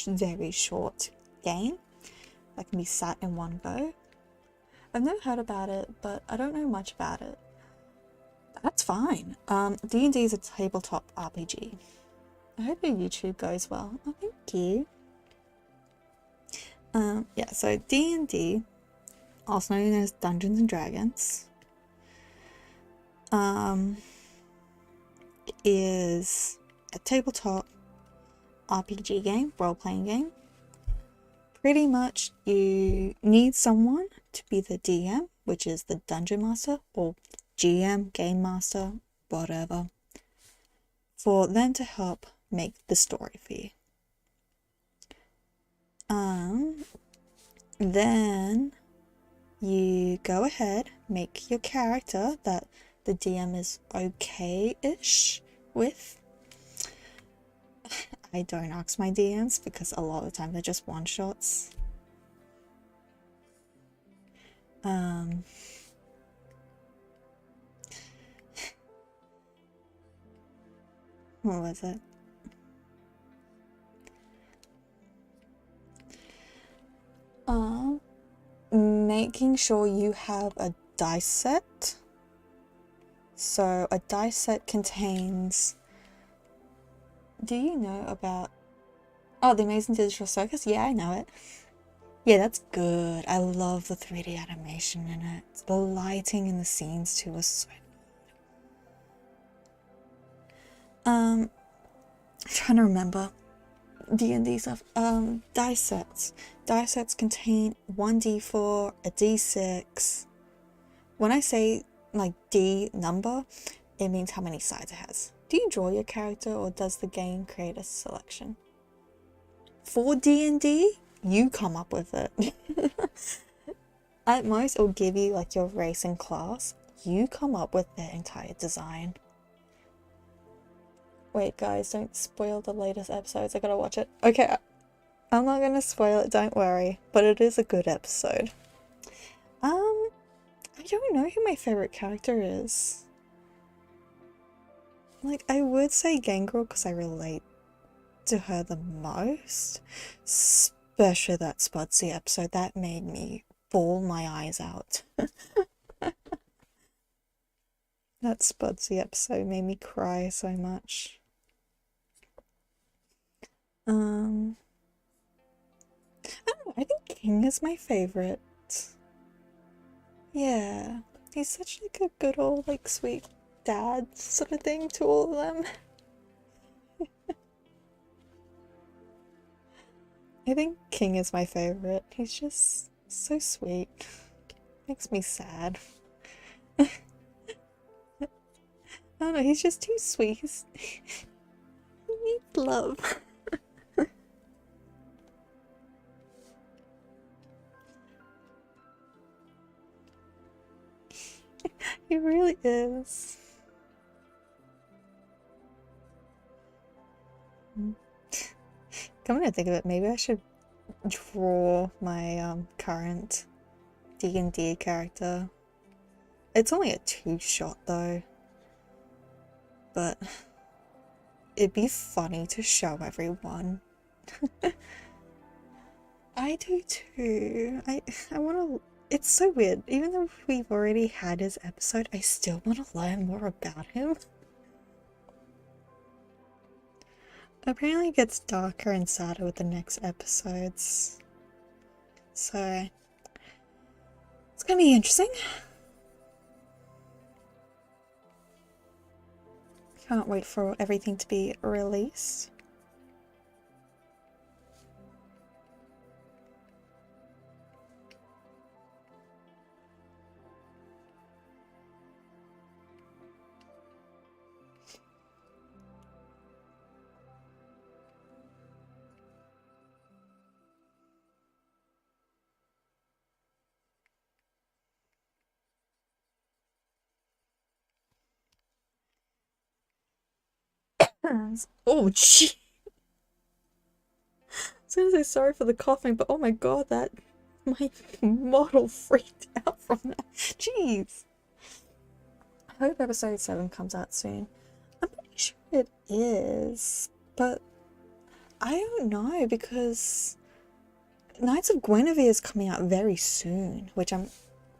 very short game that can be sat in one go. I've never heard about it, but I don't know much about it. That's fine. D&D is a tabletop RPG. I hope your YouTube goes well. Oh, thank you. Yeah, so D&D also known as Dungeons and Dragons, is a tabletop RPG game, role-playing game. Pretty much you need someone to be the DM, which is the Dungeon Master, or GM, Game Master, whatever, for them to help make the story for you. Then you go ahead, make your character that the DM is okay-ish with. I don't ask my DMs because a lot of the time they're just one-shots. What was it? Making sure you have a dice set. So a dice set contains... Do you know about... Oh, The Amazing Digital Circus? Yeah, I know it. Yeah, that's good. I love the 3D animation in it. The lighting in the scenes too was so good. I'm trying to remember D&D stuff. Dice sets. Dice sets contain 1d4, a d6. When I say like D number, it means how many sides it has. Do you draw your character or does the game create a selection? For D&D, you come up with it. At most, it'll give you like your race and class. You come up with the entire design. Wait, guys, don't spoil the latest episodes. I gotta watch it. Okay, I'm not gonna spoil it, don't worry. But it is a good episode. I don't know who my favorite character is. Like, I would say Gangrel because I relate to her the most. Especially that Spudsy episode. That made me bawl my eyes out. That Spudsy episode made me cry so much. I don't know, I think King is my favorite. Yeah, he's such like a good old like sweet dad sort of thing to all of them. I think King is my favorite. He's just so sweet. Makes me sad. I don't know, he's just too sweet. He needs love. He really is. Come to think of it, maybe I should draw my current D&D character. It's only a 2-shot though, but it'd be funny to show everyone. I do too. I want to... It's so weird. Even though we've already had his episode, I still want to learn more about him. Apparently it gets darker and sadder with the next episodes. So, it's gonna be interesting. Can't wait for everything to be released. Oh, gee. I was gonna say sorry for the coughing, but oh my god, that my model freaked out from that. Jeez. I hope episode 7 comes out soon. I'm pretty sure it is, but I don't know because Knights of Guinevere is coming out very soon, which I'm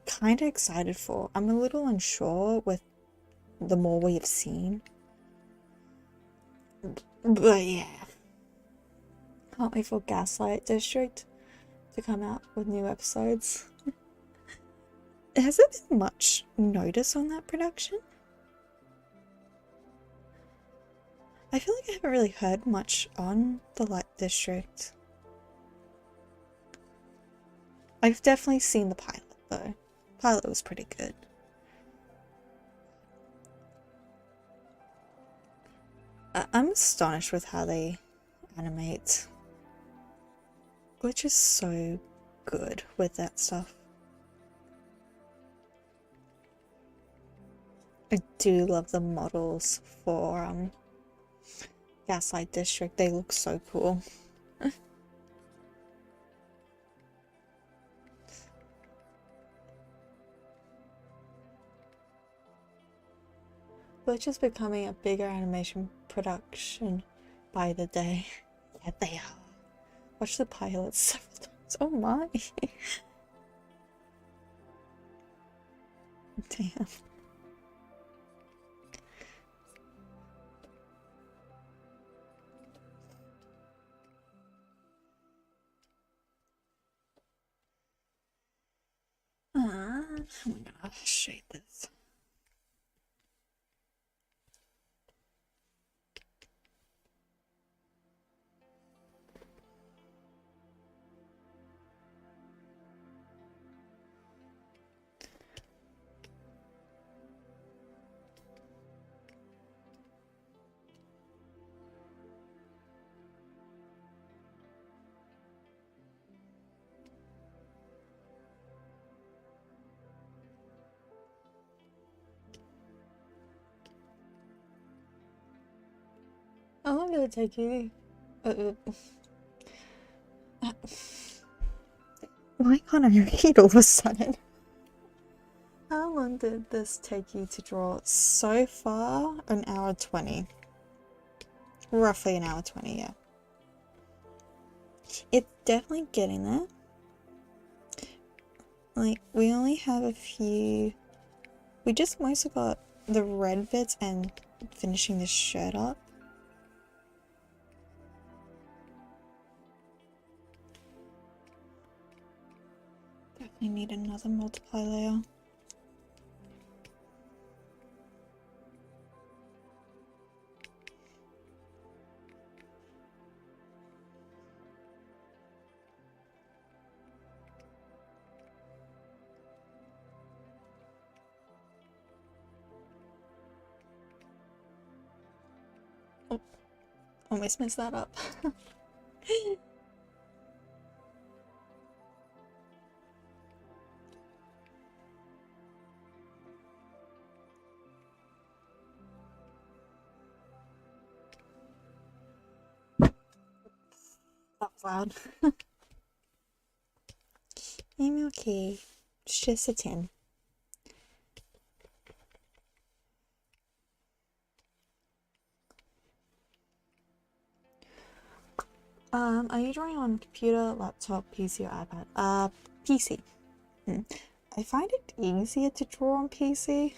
kind of excited for. I'm a little unsure with the more we have seen. But yeah. Can't wait for Gaslight District to come out with new episodes. Has there been much notice on that production? I feel like I haven't really heard much on the Light District. I've definitely seen the pilot though. Pilot was pretty good. I'm astonished with how they animate. Glitch is so good with that stuff. I do love the models for Gaslight District. They look so cool. Glitch is becoming a bigger animation production by the day. Yeah, they are. Watch the pilots several times. Oh my. Damn. I'm gonna shade this. How long did it take you? Why can't I read all of a sudden? How long did this take you to draw? So far, an hour 20. Roughly an hour 20, yeah. It's definitely getting there. Like, we only have a few... We just mostly got the red bits and finishing this shirt up. Definitely need another multiply layer. Oh, almost messed that up. That was loud. Email key. It's just a 10. Are you drawing on computer, laptop, PC, or iPad? PC. I find it easier to draw on PC.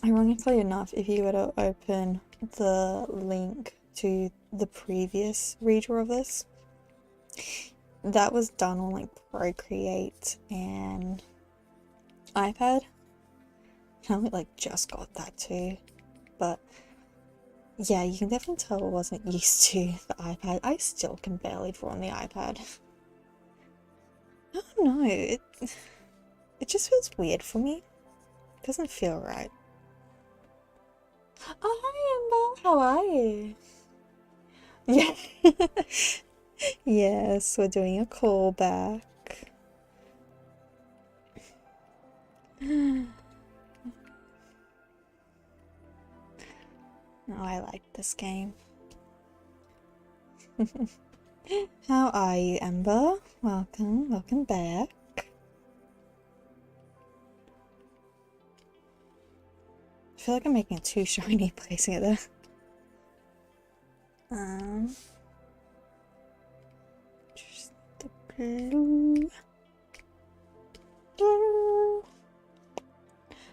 Ironically enough, if you were to open the link to the previous redraw of this, that was done on like Procreate and iPad. I only like just got that too, but yeah, you can definitely tell I wasn't used to the iPad. I still can barely draw on the iPad. I don't know, it just feels weird for me. It doesn't feel right. Oh, hi Amber, how are you? Yeah. Yes, we're doing a callback. Oh, I like this game. How are you, Ember? Welcome back. I feel like I'm making it too shiny placing it there. Just the blue.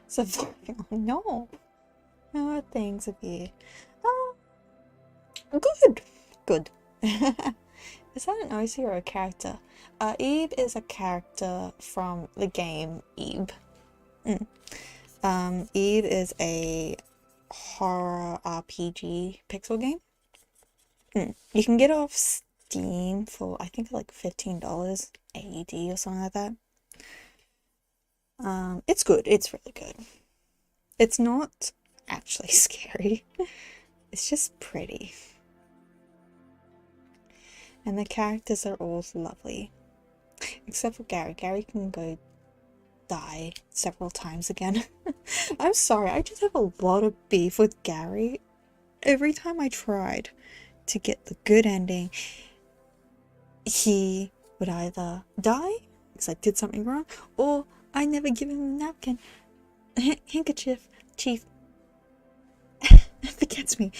Surviving. Oh no. How are things with you? Good. Good. Is that an OC or a character? Ib is a character from the game Ib. Ib is a horror RPG pixel game. You can get it off Steam for, I think, like $15 AED or something like that. It's good. It's really good. It's not actually scary. It's just pretty. And the characters are all lovely. Except for Gary. Gary can go die several times again. I'm sorry, I just have a lot of beef with Gary. Every time I tried to get the good ending, he would either die because I did something wrong, or I never give him a napkin. Handkerchief. Chief. Forgets me.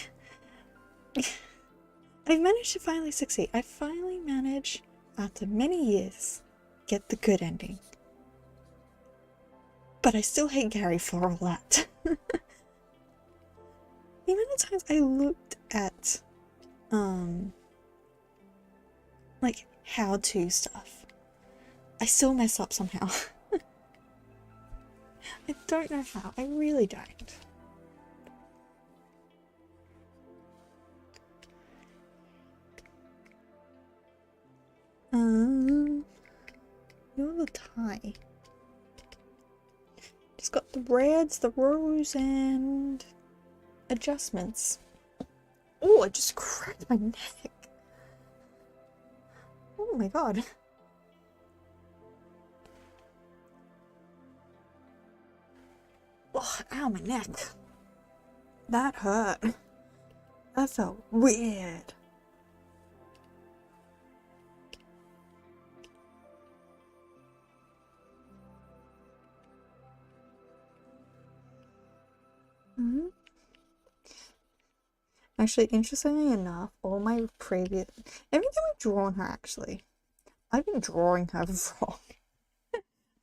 I've managed to finally succeed. I finally managed, after many years, get the good ending. But I still hate Gary for all that. The amount of times I looked at, like, how-to stuff, I still mess up somehow. I don't know how. I really don't. You're the tie. Just got the reds, the rows, and adjustments. Oh, I just cracked my neck. Oh my god. Oh, ow, my neck. That hurt. That felt weird. Actually, interestingly enough, all my previous... every time I've drawn her, actually, I've been drawing her wrong.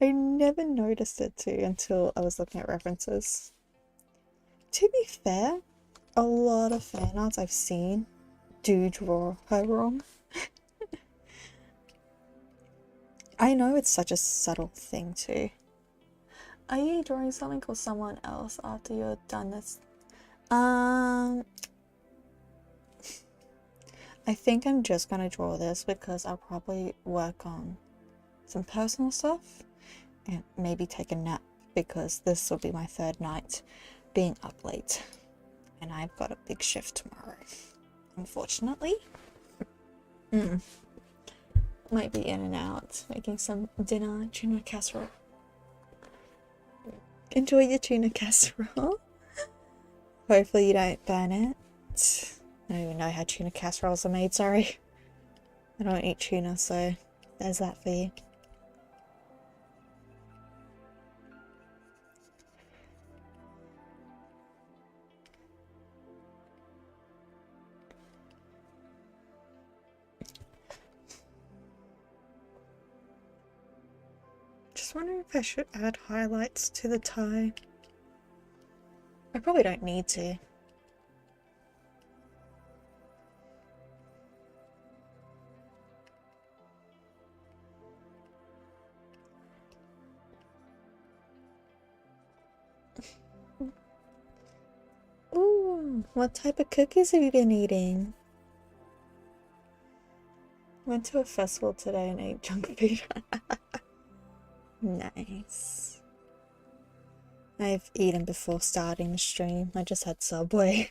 I never noticed it too until I was looking at references. To be fair, a lot of fan arts I've seen do draw her wrong. I know it's such a subtle thing too. Are you drawing something or someone else after you're done this? I think I'm just gonna draw this because I'll probably work on some personal stuff and maybe take a nap because this will be my third night being up late and I've got a big shift tomorrow, unfortunately. Might be in and out making some dinner, tuna casserole. Enjoy your tuna casserole. Hopefully you don't burn it. I don't even know how tuna casseroles are made, sorry. I don't eat tuna, so there's that for you. Just wondering if I should add highlights to the tie. I probably don't need to. Ooh, what type of cookies have you been eating? Went to a festival today and ate junk food. Nice. I've eaten before starting the stream. I just had Subway.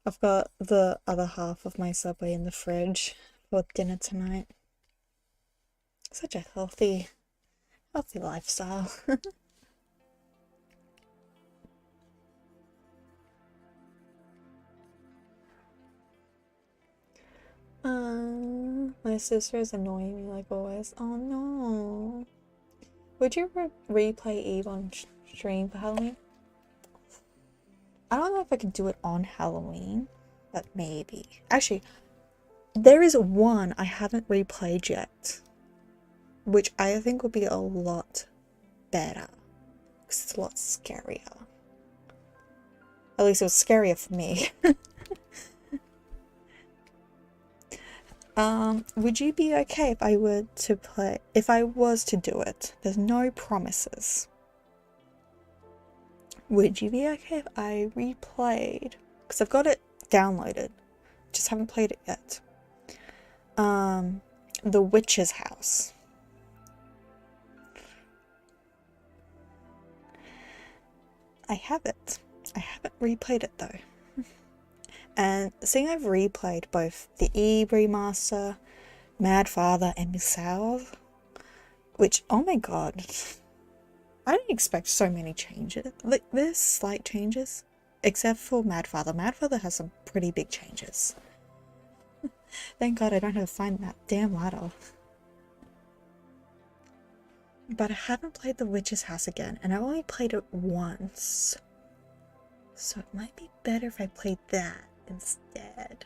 I've got the other half of my Subway in the fridge for dinner tonight. Such a healthy lifestyle. My sister is annoying me like always. Oh no. Would you replay Eve on stream for Halloween? I don't know if I can do it on Halloween, but maybe. Actually, there is one I haven't replayed yet, which I think will be a lot better, because it's a lot scarier. At least it was scarier for me. Would you be okay if I were to play, if I was to do it? There's no promises. Would you be okay if I replayed? Because I've got it downloaded, just haven't played it yet. The Witch's House. I have it. I haven't replayed it though. And seeing I've replayed both the Ib remaster, Mad Father, and Misawa, which, oh my god, I didn't expect so many changes. Like, there's slight changes, except for Mad Father. Mad Father has some pretty big changes. Thank god I don't have to find that damn ladder. But I haven't played The Witch's House again, and I only played it once. So it might be better if I played that instead.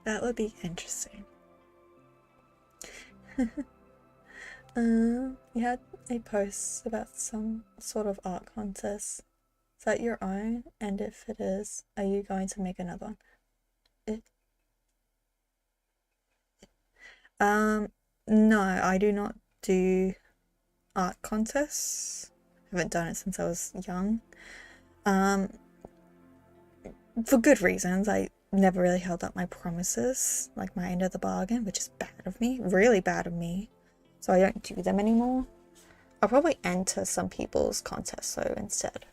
That would be interesting. You had a post about some sort of art contest. Is that your own? And if it is, are you going to make another one? No, I do not do art contests. I haven't done it since I was young. For good reasons. I never really held up my promises, like my end of the bargain, which is bad of me, really bad of me. So I don't do them anymore. I'll probably enter some people's contests though instead.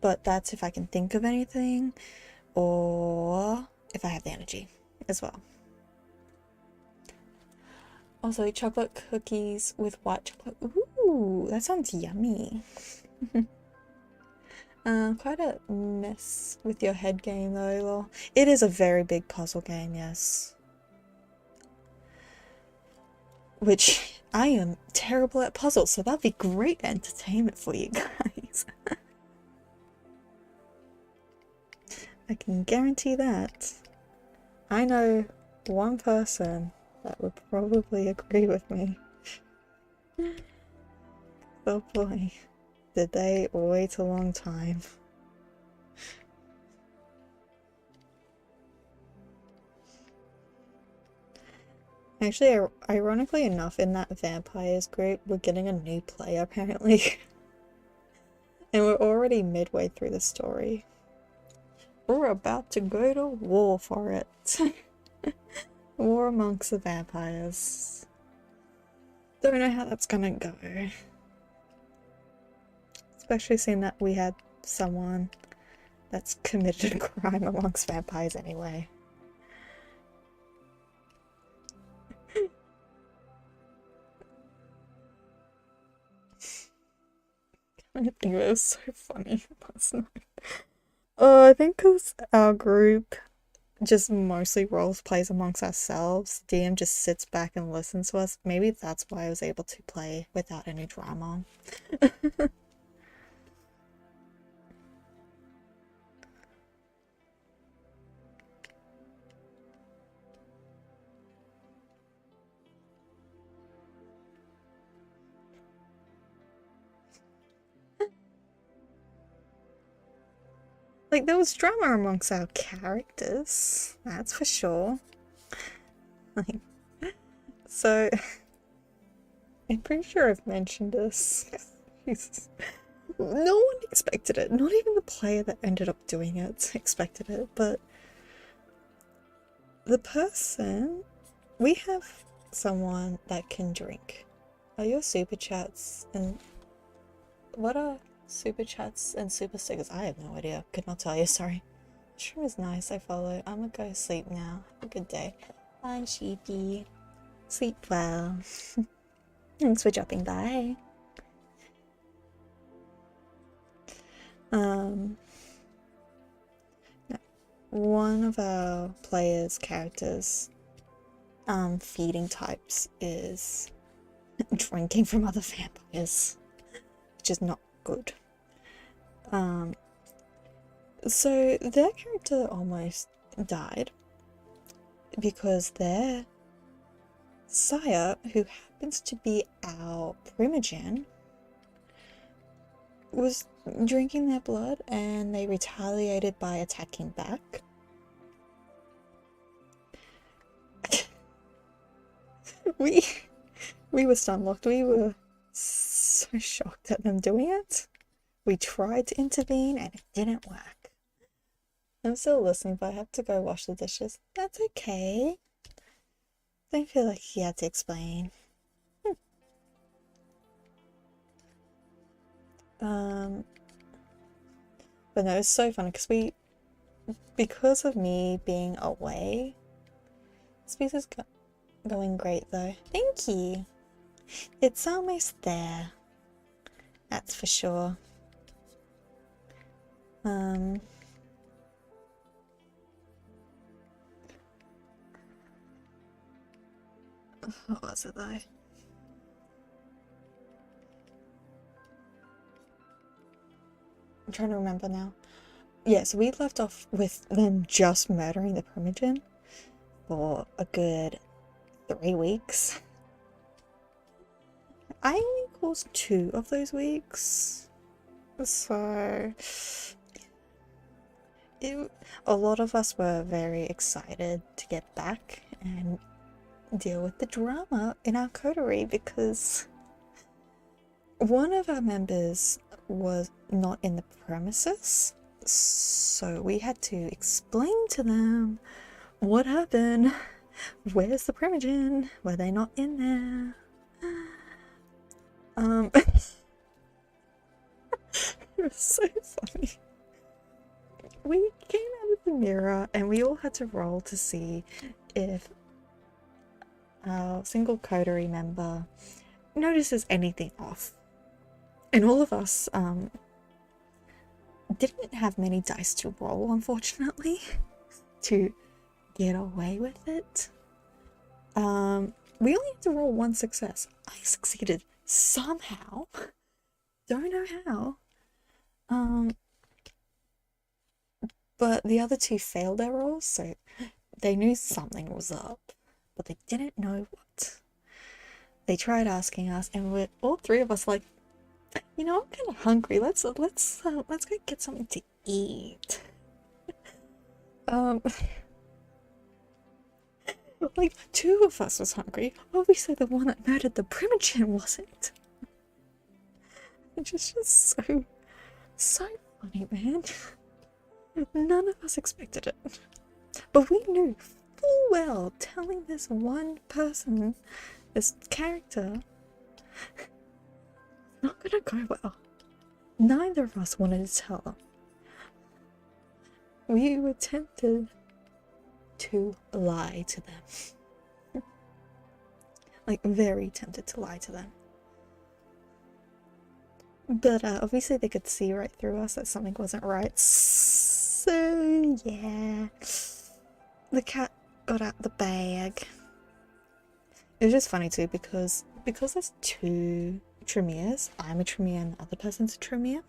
But that's if I can think of anything, or if I have the energy as well. Also, chocolate cookies with white chocolate. Ooh, that sounds yummy. Quite a mess with your head game though, lol. It is a very big puzzle game, yes. Which, I am terrible at puzzles, so that'd be great entertainment for you guys. I can guarantee that. I know one person that would probably agree with me. Oh boy. Did they wait a long time. Actually, ironically enough, in that vampires group, we're getting a new player apparently. And we're already midway through the story. We're about to go to war for it. War amongst the vampires. Don't know how that's gonna go. Especially seeing that we had someone that's committed a crime amongst vampires anyway. I think it was so funny last night. I think because our group just mostly role plays amongst ourselves, DM just sits back and listens to us. Maybe that's why I was able to play without any drama. Like, there was drama amongst our characters, that's for sure. Like, so, I'm pretty sure I've mentioned this. Jesus. No one expected it. Not even the player that ended up doing it expected it, but the person... We have someone that can drink. Are your super chats and... What are super chats and super stickers? I have no idea. Could not tell you, sorry. Sure is nice, I follow. I'm gonna go sleep now. Have a good day. Bye, sheepy. Sleep well. Thanks for dropping by. One of our players' characters' feeding types is drinking from other vampires, which is not good. So their character almost died because their sire, who happens to be our primogen, was drinking their blood and they retaliated by attacking back. we were stunlocked. We were so shocked at them doing it. We tried to intervene and it didn't work. I'm still listening, but I have to go wash the dishes. That's okay. Don't feel like he had to explain. But no, it's so funny because of me being away, this piece is going great though. Thank you. It's almost there. That's for sure. What was it though? I'm trying to remember now. Yeah, so we left off with them just murdering the Primogen for a good 3 weeks. I only caused 2 of those weeks, so a lot of us were very excited to get back and deal with the drama in our coterie because one of our members was not in the premises, so we had to explain to them what happened. Where's the Primogen? Were they not in there? It was so funny. We came out of the mirror and we all had to roll to see if our single coterie member notices anything off. And all of us didn't have many dice to roll, unfortunately, to get away with it. We only had to roll 1 success. I succeeded somehow. Don't know how. But the other 2 failed their rolls, so they knew something was up, but they didn't know what. They tried asking us, and all 3 of us like, you know, I'm kind of hungry. Let's go get something to eat. Like 2 of us was hungry. Obviously, the one that murdered the Primogen wasn't. It's just so funny, man. None of us expected it, but we knew full well telling this one person, this character, not gonna go well. Neither of us wanted to tell them. We were tempted to lie to them. Like, very tempted to lie to them. But obviously they could see right through us that something wasn't right. So yeah, the cat got out the bag. It was just funny too because there's 2 Tremors. I'm a Tremor and the other person's a Tremor.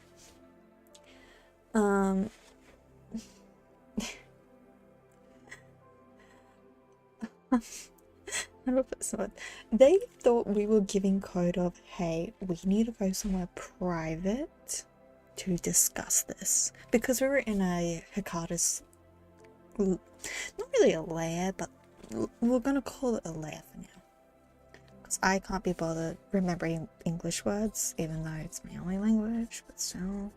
They thought we were giving code of, hey, we need to go somewhere private to discuss this, because we were in a Hikata's, not really a lair, but we're gonna call it a lair for now, because I can't be bothered remembering English words, even though it's my only language, but still.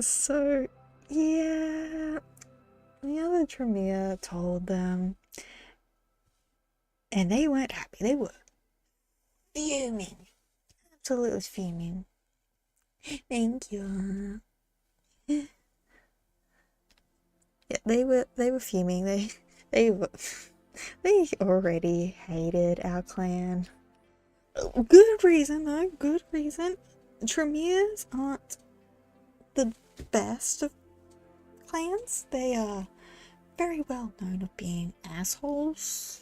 So yeah, the other Tremor told them, and they weren't happy. They were fuming, absolutely fuming. Thank you. Yeah, they were fuming. They already hated our clan. Good reason though. Good reason. Tremors aren't the best of clans. They are very well known of being assholes.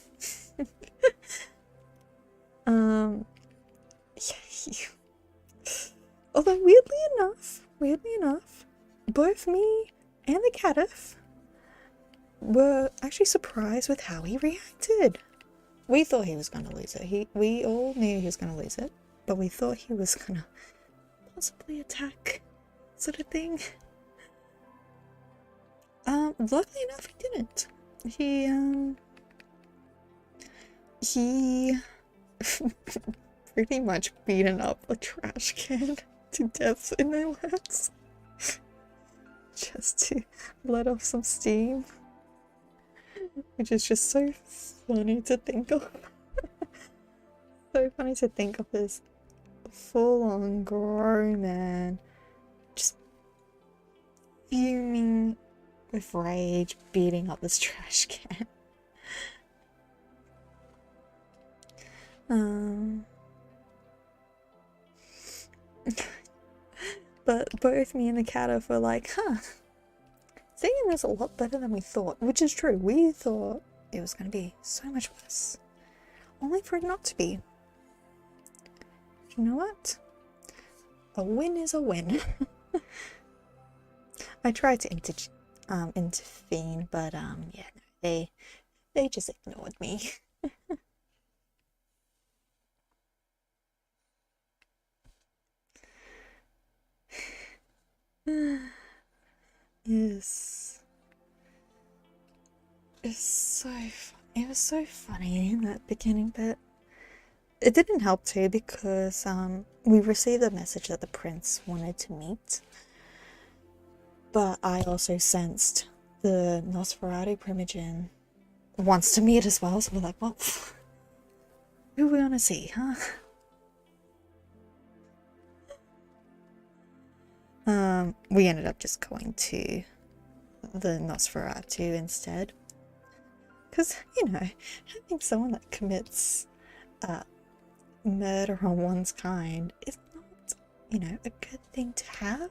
Although weirdly enough, both me and the catif were actually surprised with how he reacted. We thought he was gonna lose it. We all knew he was gonna lose it, but we thought he was gonna possibly attack, sort of thing. luckily enough, he didn't. He pretty much beaten up a trash can to death in their words. Just to let off some steam. Which is just so funny to think of. So funny to think of this full-on grown man just fuming with rage, beating up this trash can. But both me and the cat were like, huh, seeing this a lot better than we thought, which is true. We thought it was going to be so much worse, only for it not to be. You know what? A win is a win. I tried to intervene, but yeah, no, they just ignored me. Yes. It was so funny in that beginning bit. It didn't help too because we received a message that the prince wanted to meet. But I also sensed the Nosferatu Primogen wants to meet as well, so we're like, well, who are we gonna see, huh? We ended up just going to the Nosferatu instead. Because, you know, having someone that commits murder on one's kind is not, you know, a good thing to have.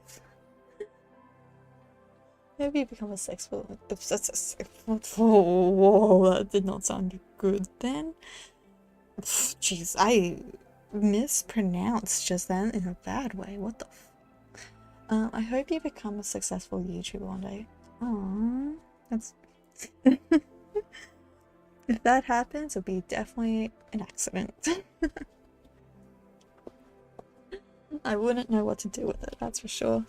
Maybe you become a sexual... Whoa, that did not sound good then. Jeez, I mispronounced just then in a bad way. What the f... I hope you become a successful YouTuber one day. Aww, that's... If that happens, it'll be definitely an accident. I wouldn't know what to do with it, that's for sure.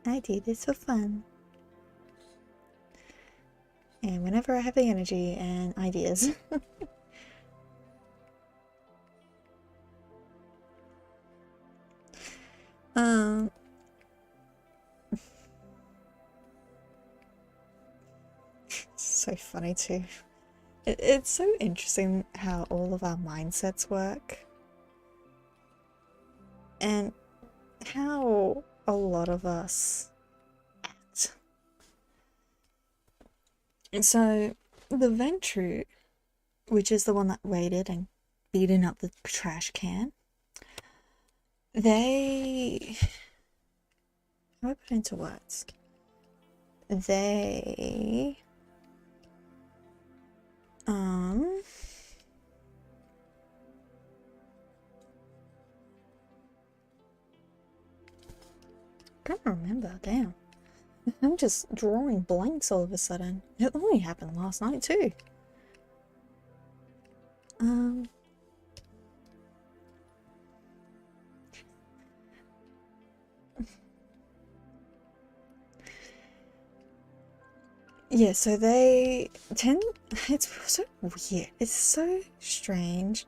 I do this for fun. And whenever I have the energy and ideas. So funny too. It's so interesting how all of our mindsets work. And how a lot of us act. And so the Ventrue, which is the one that waited and beaten up the trash can, they... How do I put it into words? They... can't remember, damn. I'm just drawing blanks all of a sudden. It only happened last night too. Yeah, so they tend... It's so weird. It's so strange.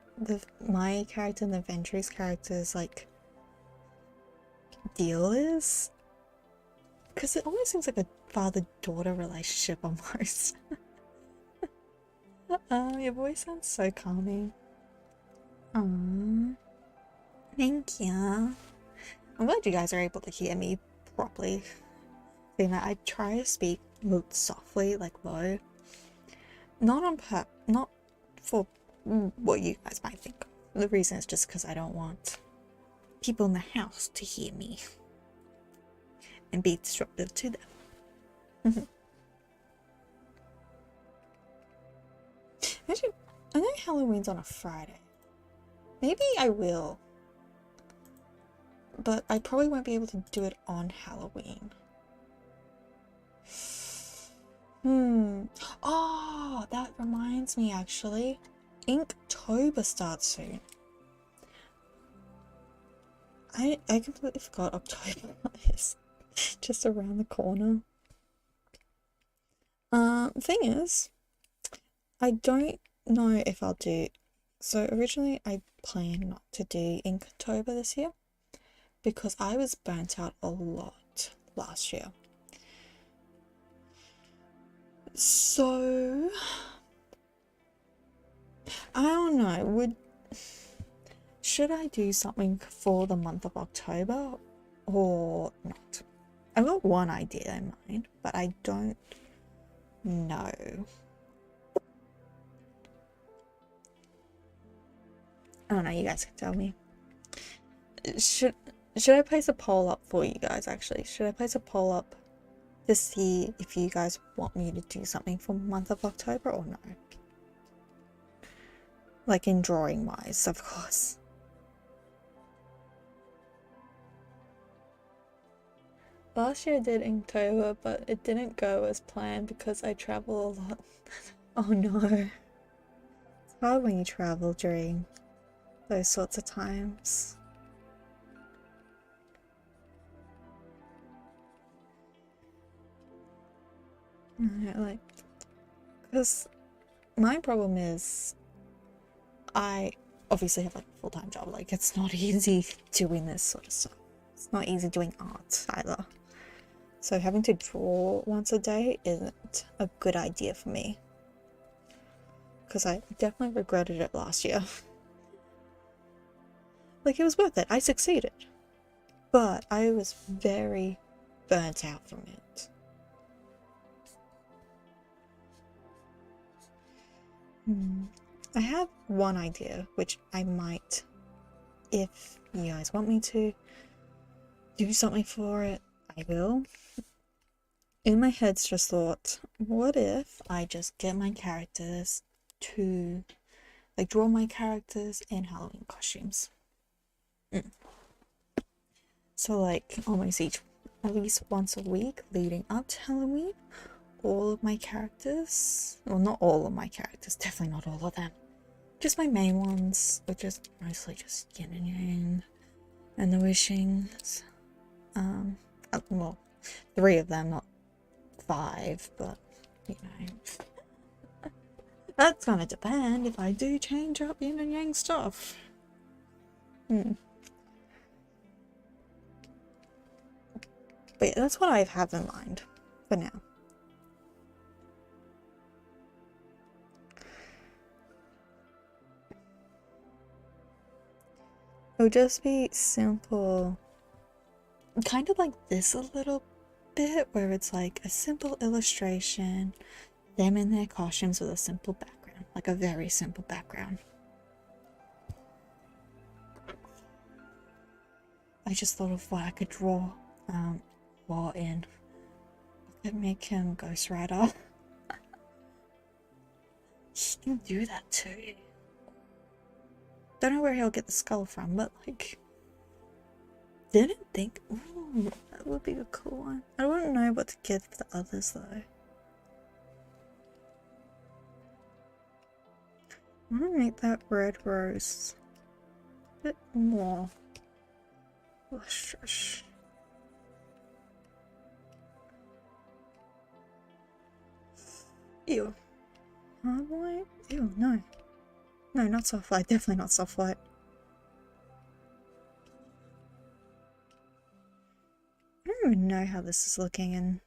My character and the Ventrue's character's, like, deal is... Because it almost seems like a father-daughter relationship almost. Your voice sounds so calming. Aww. Thank you. I'm glad you guys are able to hear me properly. You know, I try to speak softly, like low. Not for what you guys might think. The reason is just because I don't want people in the house to hear me and be disruptive to them. Actually, I know Halloween's on a Friday. Maybe I will. But I probably won't be able to do it on Halloween. Oh, that reminds me actually. Inktober starts soon. I completely forgot October is just around the corner. Thing is, I don't know if I'll do. So originally I planned not to do Inktober this year because I was burnt out a lot last year. So I don't know, should I do something for the month of October or not? I've got one idea in mind, but I don't know. I don't know, you guys can tell me. Should I place a poll up for you guys actually? Should I place a poll up to see if you guys want me to do something for the month of October or no? Like in drawing wise, of course. Last year I did Inktober, but it didn't go as planned because I travel a lot. Oh no. It's hard when you travel during those sorts of times. Like, because my problem is I obviously have like a full-time job. Like, it's not easy doing this sort of stuff. It's not easy doing art either. So having to draw once a day isn't a good idea for me. Because I definitely regretted it last year. Like, it was worth it. I succeeded. But I was very burnt out from it. I have one idea, which I might, if you guys want me to do something for it, I will. In my head's just thought, what if I just get my characters to, like, draw my characters in Halloween costumes? So, like, almost at least once a week leading up to Halloween, all of my characters, well, not all of my characters, definitely not all of them, just my main ones, which is mostly just Yin and Yang and the Wishings. Well, 3 of them, not 5, but you know, that's gonna depend if I do change up Yin and Yang stuff. But yeah, that's what I have in mind for now. It'll just be simple, kind of like this a little bit, where it's like a simple illustration, them in their costumes with a simple background, like a very simple background. I just thought of what I could draw while in. I could make him Ghost Rider. He can do that too. Don't know where he'll get the skull from, but like, didn't think, ooh, that would be a cool one. I wouldn't know what to get for the others though. I want to make that red rose a bit more lustrous. Ew. Hard white? Ew, no. No, not soft white. Definitely not soft white. I don't even know how this is looking in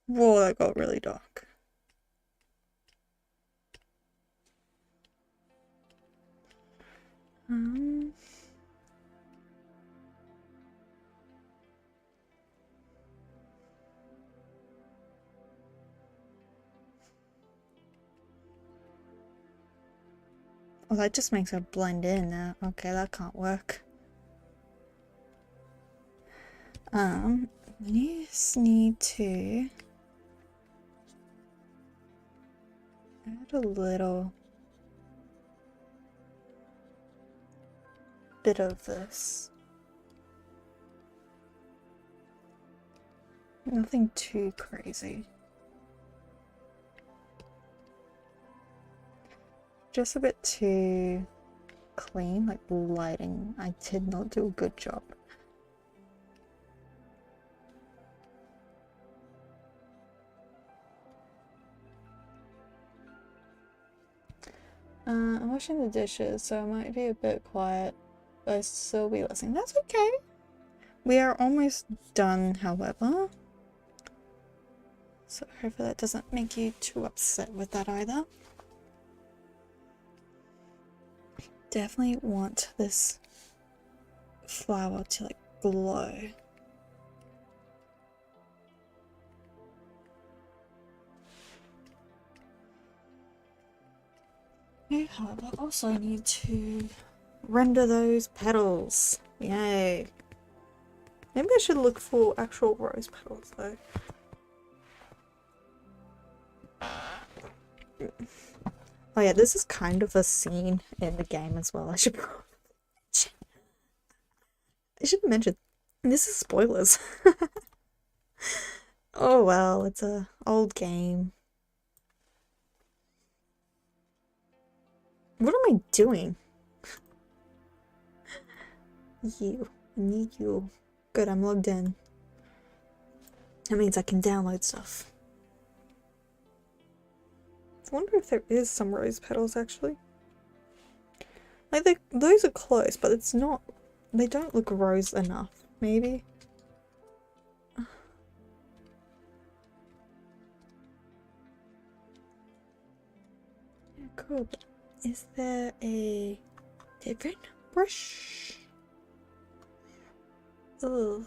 whoa, that got really dark. Oh, that just makes her blend in now. Okay, that can't work. You just need to add a little bit of this. Nothing too crazy. Just a bit too clean, like lighting. I did not do a good job. I'm washing the dishes, so I might be a bit quiet, but I still be listening. That's okay. We are almost done, however. So hopefully that doesn't make you too upset with that either. Definitely want this flower to like glow. However, also need to render those petals. Yay. Maybe I should look for actual rose petals though. Oh yeah, this is kind of a scene in the game as well. I should mention. This is spoilers. Oh well, it's a old game. What am I doing? You. I need you. Good, I'm logged in. That means I can download stuff. I wonder if there is some rose petals actually. Like those are close, but it's not. They don't look rose enough. Maybe. Yeah, cool. But is there a different brush? Ugh.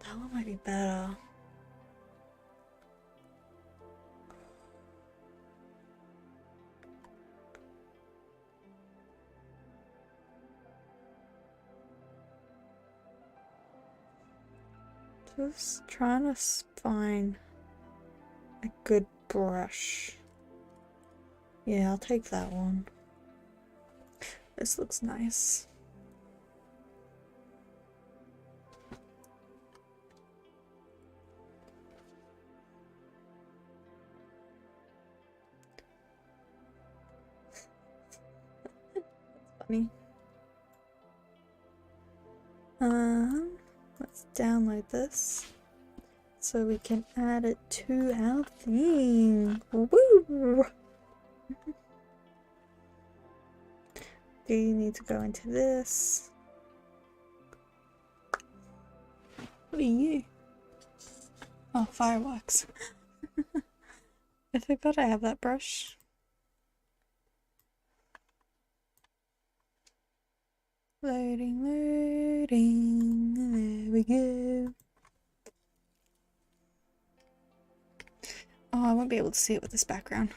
That one might be better. Just trying to find a good brush. Yeah, I'll take that one. This looks nice. That's funny. Let's download this so we can add it to our theme. Woo! Do you need to go into this? What are you? Oh, fireworks. I forgot I have that brush. Loading, loading. There we go. Oh, I won't be able to see it with this background.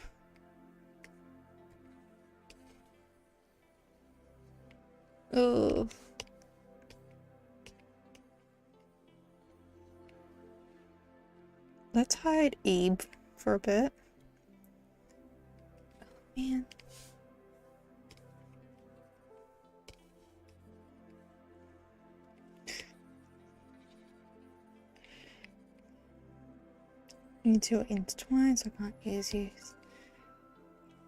Oh. Let's hide Ib for a bit. Oh, man. Need to intertwine, so I can't use you.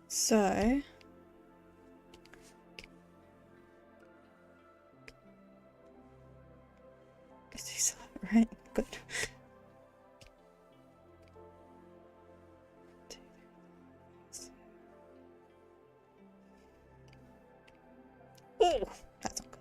So is that right? Good. Oh, that's not good.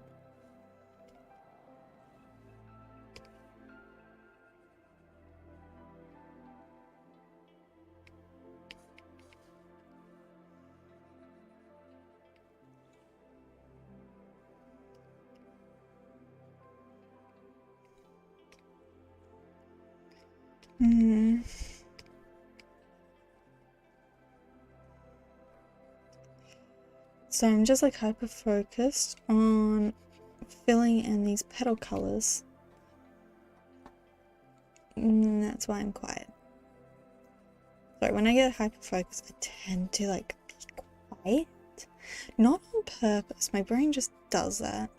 So I'm just like hyper focused on filling in these petal colors. That's why I'm quiet. So when I get hyper focused, I tend to like be quiet. Not on purpose, my brain just does that.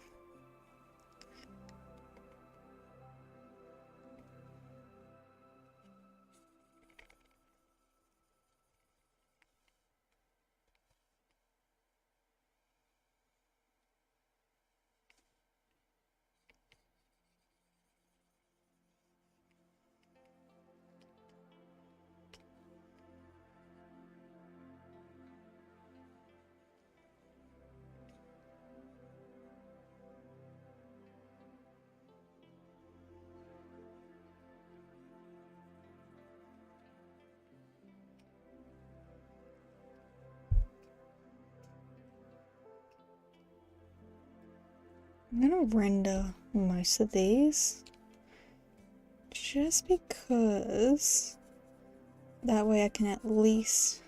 I'm gonna render most of these just because that way I can at least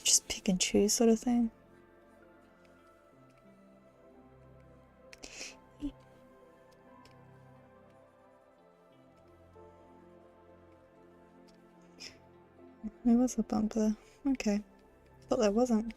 just pick and choose sort of thing. There was a bump there. Okay. Thought there wasn't.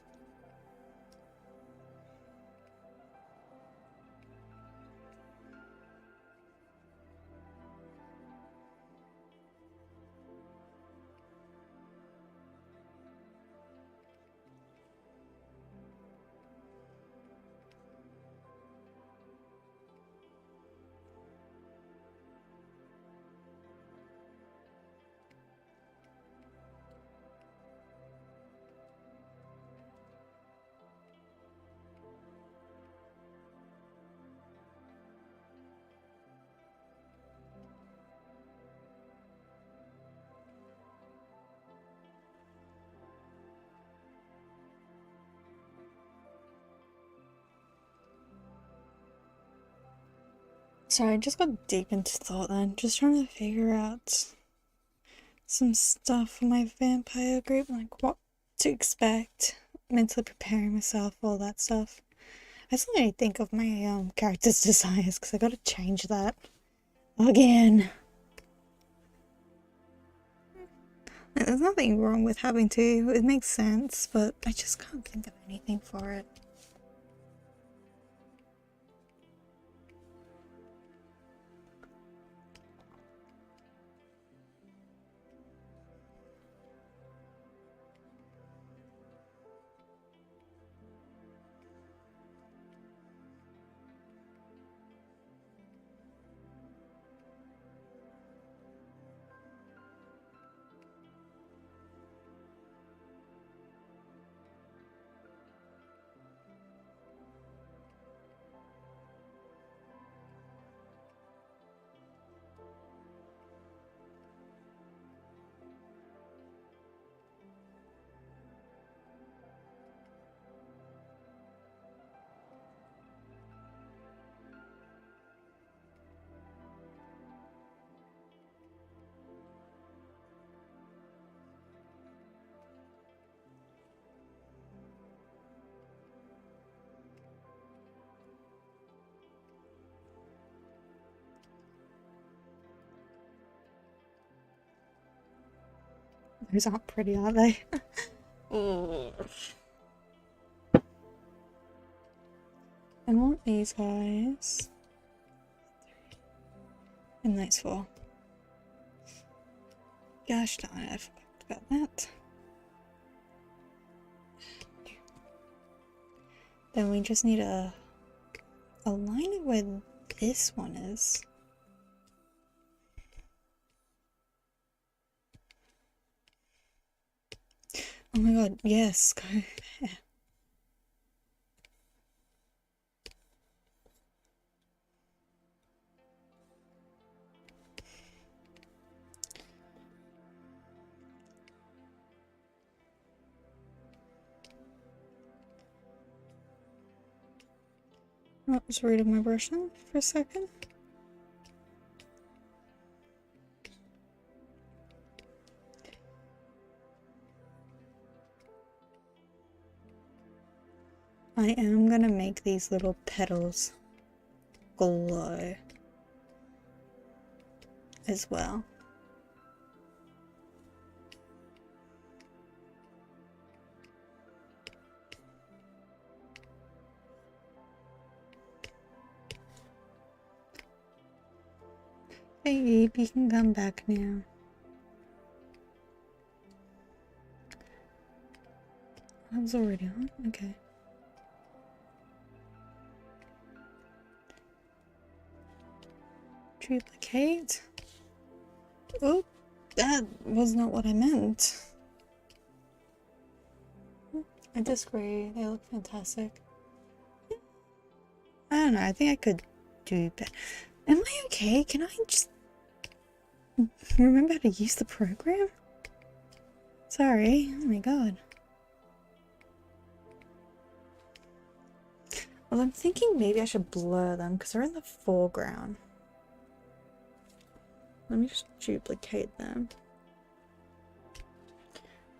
Sorry, I just got deep into thought then. Just trying to figure out some stuff for my vampire group, like what to expect, mentally preparing myself, all that stuff. I still need to think of my character's desires because I gotta change that again. There's nothing wrong with having to, it makes sense, but I just can't think of anything for it. Those aren't pretty, are they? I want these guys. And those four. Gosh darn it, I forgot about that. Then we just need to align it where this one is. Oh my god, yes, go there. Oh, just reading my brush now for a second. I am gonna make these little petals glow as well. Hey, Ib, you can come back now. I was already on? Okay. Duplicate. Oh, that was not what I meant. I disagree. They look fantastic. I don't know. I think I could do better. Am I okay? Can I just remember how to use the program? Sorry. Oh my god. Well, I'm thinking maybe I should blur them because they're in the foreground. Let me just duplicate them.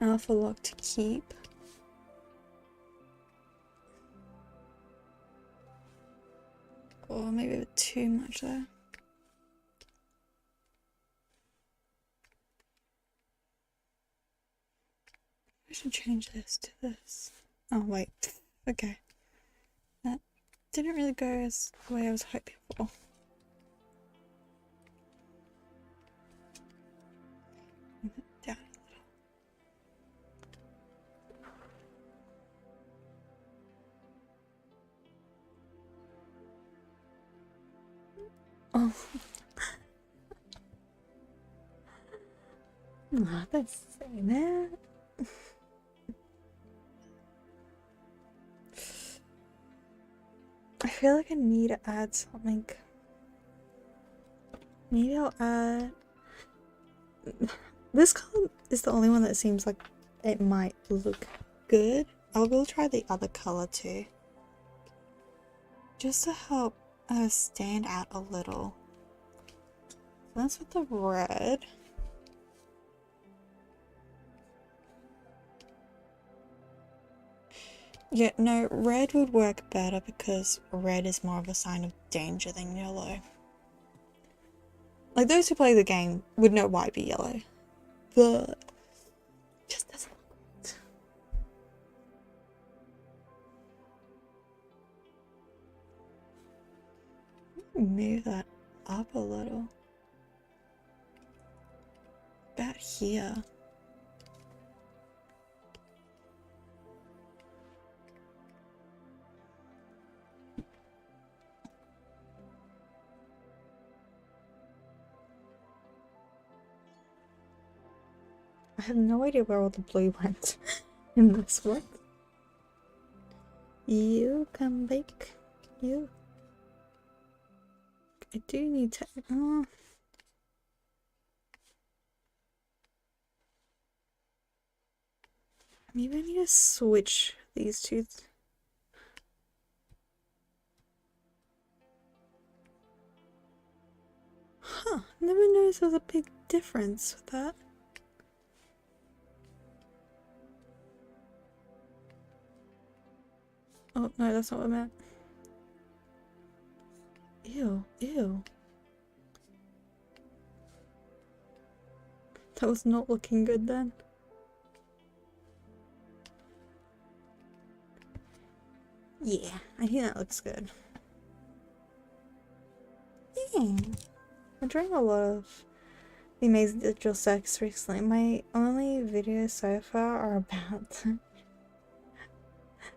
Alpha lock to keep. Or maybe a bit too much there. I should change this to this. Oh wait, okay. That didn't really go as the way I was hoping for. Down a little. Oh. Oh, that's saying that. I feel like I need to add something. Maybe I'll add... This color is the only one that seems like it might look good. I will try the other color too. Just to help stand out a little. That's with the red. Yeah, no, red would work better because red is more of a sign of danger than yellow. Like, those who play the game would know why it'd be yellow. But just doesn't look good. Move that up a little. About here. I have no idea where all the blue went in this one. You come back. You. I do need to. Maybe I need to switch these two. Huh, never noticed there was a big difference with that. Oh, no, that's not what I meant. Ew, ew. That was not looking good then. Yeah, I think that looks good. Yeah. I'm doing a lot of the amazing digital sex recently. My only videos so far are about...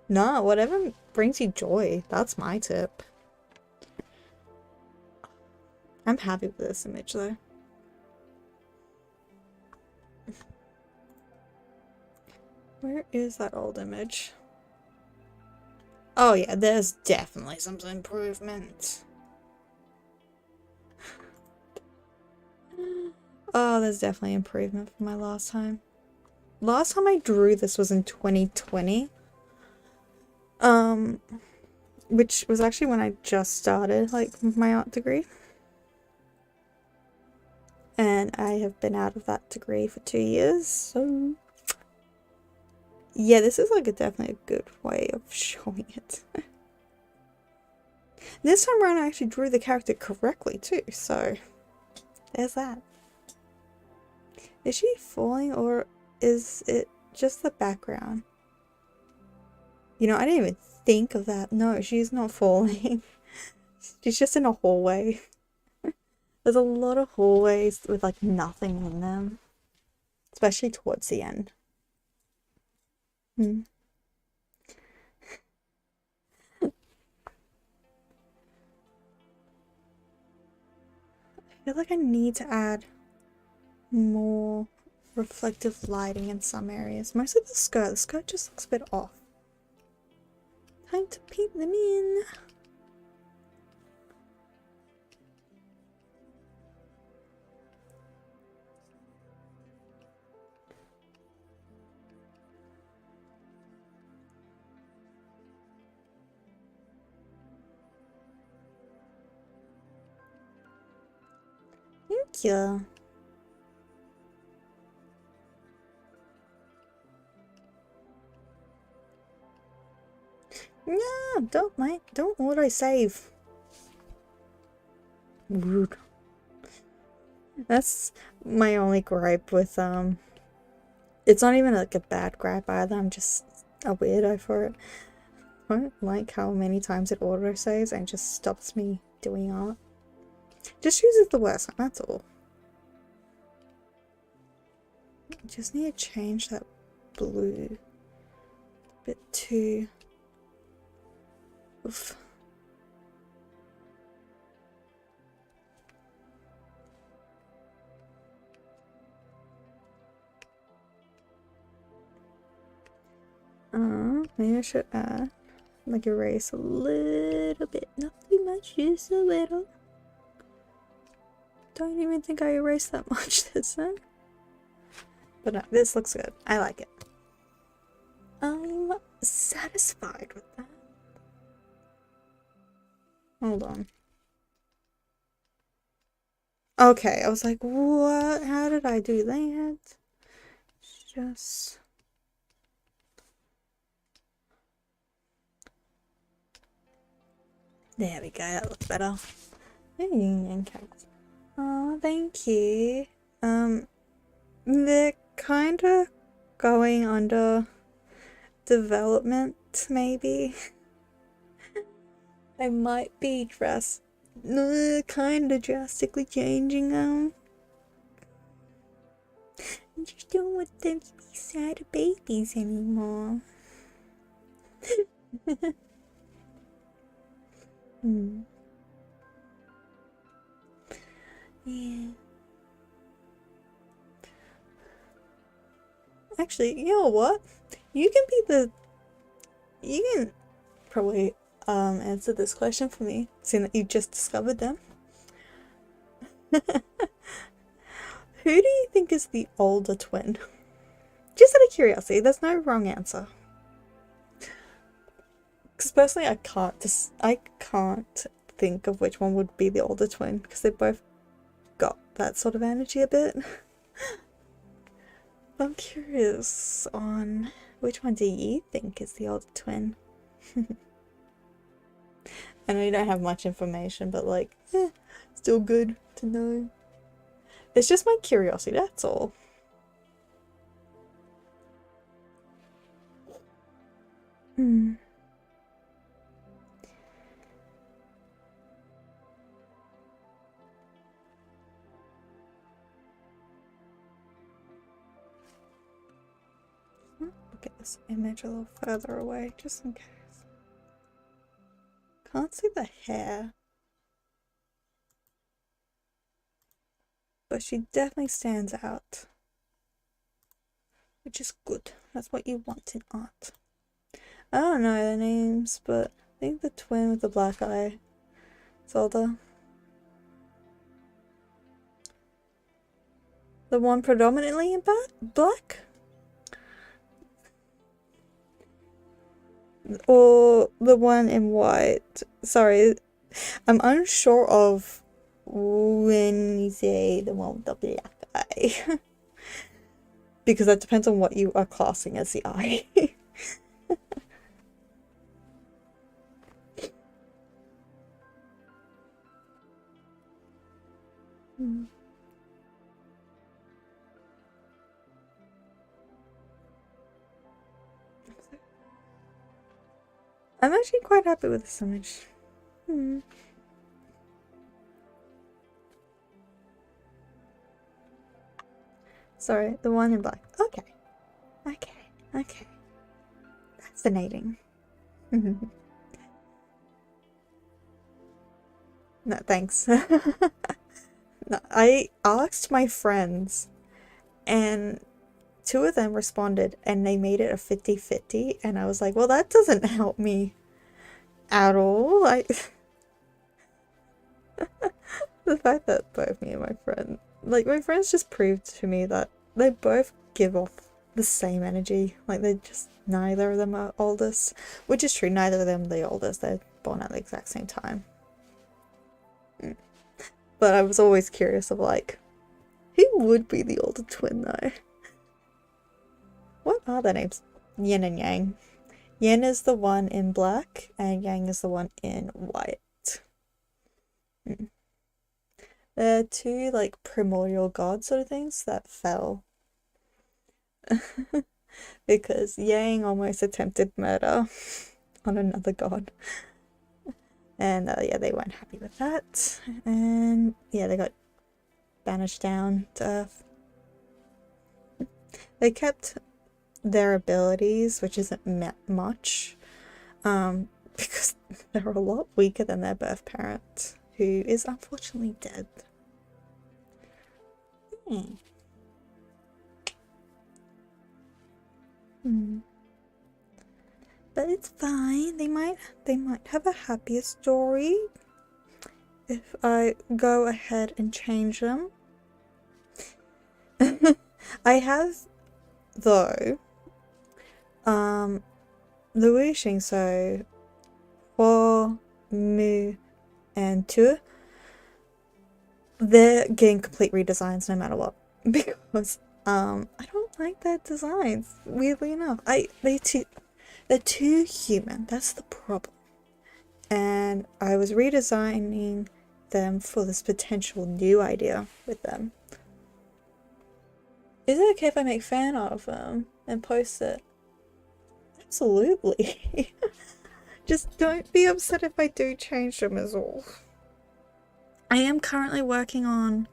Nah, whatever brings you joy. That's my tip. I'm happy with this image though. Where is that old image? Oh yeah, there's definitely some improvement. Oh, there's definitely improvement from my last time. Last time I drew this was in 2020. Which was actually when I just started, like, my art degree. And I have been out of that degree for 2 years, so... Yeah, this is, like, definitely a good way of showing it. This time around I actually drew the character correctly, too, so... There's that. Is she falling, or is it just the background? You know, I didn't even think of that. No, she's not falling. She's just in a hallway. There's a lot of hallways with like nothing in them. Especially towards the end. I feel like I need to add more reflective lighting in some areas. Most of the skirt just looks a bit off. Time to paint them in. you. No, don't mind. Don't auto save. Rude. That's my only gripe with it's not even like a bad gripe either. I'm just a weirdo for it. I don't like how many times it auto saves and just stops me doing art. Just uses the worst one, that's all. Just need to change that blue a bit too. Oof. Maybe I should add, like, erase a little bit, not too much, just a little. Don't even think I erased that much this time. But no, this looks good. I like it. I'm satisfied with that. Hold on. Okay, I was like, what? How did I do that? Just... There we go, that looks better. Oh, thank you. They're kind of going under development, maybe. I might be kind of drastically changing them. I just don't want them to be sad babies anymore. Yeah. Actually, you know what? You can probably answer this question for me, seeing that you just discovered them. Who do you think is the older twin? Just out of curiosity, there's no wrong answer. Because personally, I can't think of which one would be the older twin, because they both got that sort of energy a bit. I'm curious on which one do you think is the older twin? I know you don't have much information, but like, still good to know. It's just my curiosity, that's all. Look at this image a little further away, just in case. Can't see the hair. But she definitely stands out. Which is good. That's what you want in art. I don't know their names, but I think the twin with the black eye is older. The one predominantly in black? Or the one in white? Sorry, I'm unsure of when you say the one with the black eye. Because that depends on what you are classing as the eye. I'm actually quite happy with this image. Sorry, the one in black. Okay. Fascinating. No, thanks. No, I asked my friends, and 2 of them responded, and they made it a 50-50, and I was like, well, that doesn't help me at all. The fact that both me and my friend, like, my friends just proved to me that they both give off the same energy. Like, they just, neither of them are oldest, which is true, neither of them are the oldest. They're born at the exact same time. But I was always curious of, like, Who would be the older twin though? What are their names? Yin and Yang. Yin is the one in black, and Yang is the one in white. They're two like primordial gods sort of things that fell. Because Yang almost attempted murder on another god. And yeah, they weren't happy with that. And yeah, they got banished down to Earth. They kept their abilities, which isn't much, because they're a lot weaker than their birth parent, who is unfortunately dead. But it's fine. They might have a happier story if I go ahead and change them. I have, though, the wishing, so for Mu and Tu, they're getting complete redesigns no matter what, because I don't like their designs, weirdly enough. They're too human, that's the problem. And I was redesigning them for this potential new idea with them. Is it okay if I make fan art of them and post it? Absolutely. Just don't be upset if I do change them is all. I am currently working on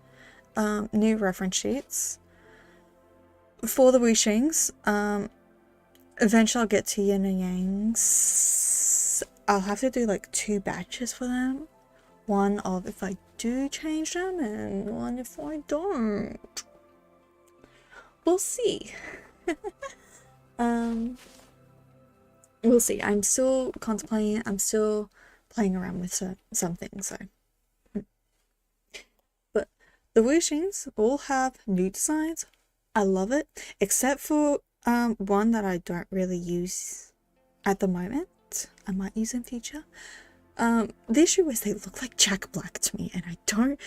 new reference sheets for the wishings. Eventually I'll get to Yin and Yangs. I'll have to do like 2 batches for them. One of if I do change them and one if I don't. We'll see. We'll see. I'm still contemplating it. I'm still playing around with some things, so. But the wishings all have new designs. I love it, except for one that I don't really use at the moment. I might use in future. The issue is they look like Jack Black to me, and I don't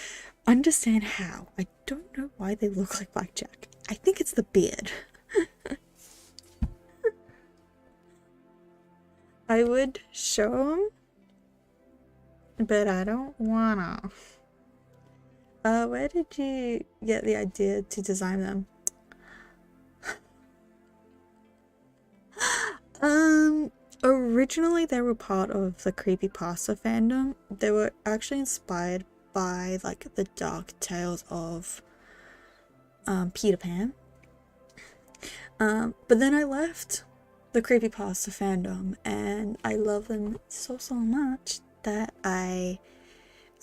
understand how. I don't know why they look like Black Jack. I think it's the beard. I would show them, but I don't wanna. Where did you get the idea to design them? Originally they were part of the creepypasta fandom. They were actually inspired by like the dark tales of Peter Pan. But then I left the creepypasta fandom and I love them so much that I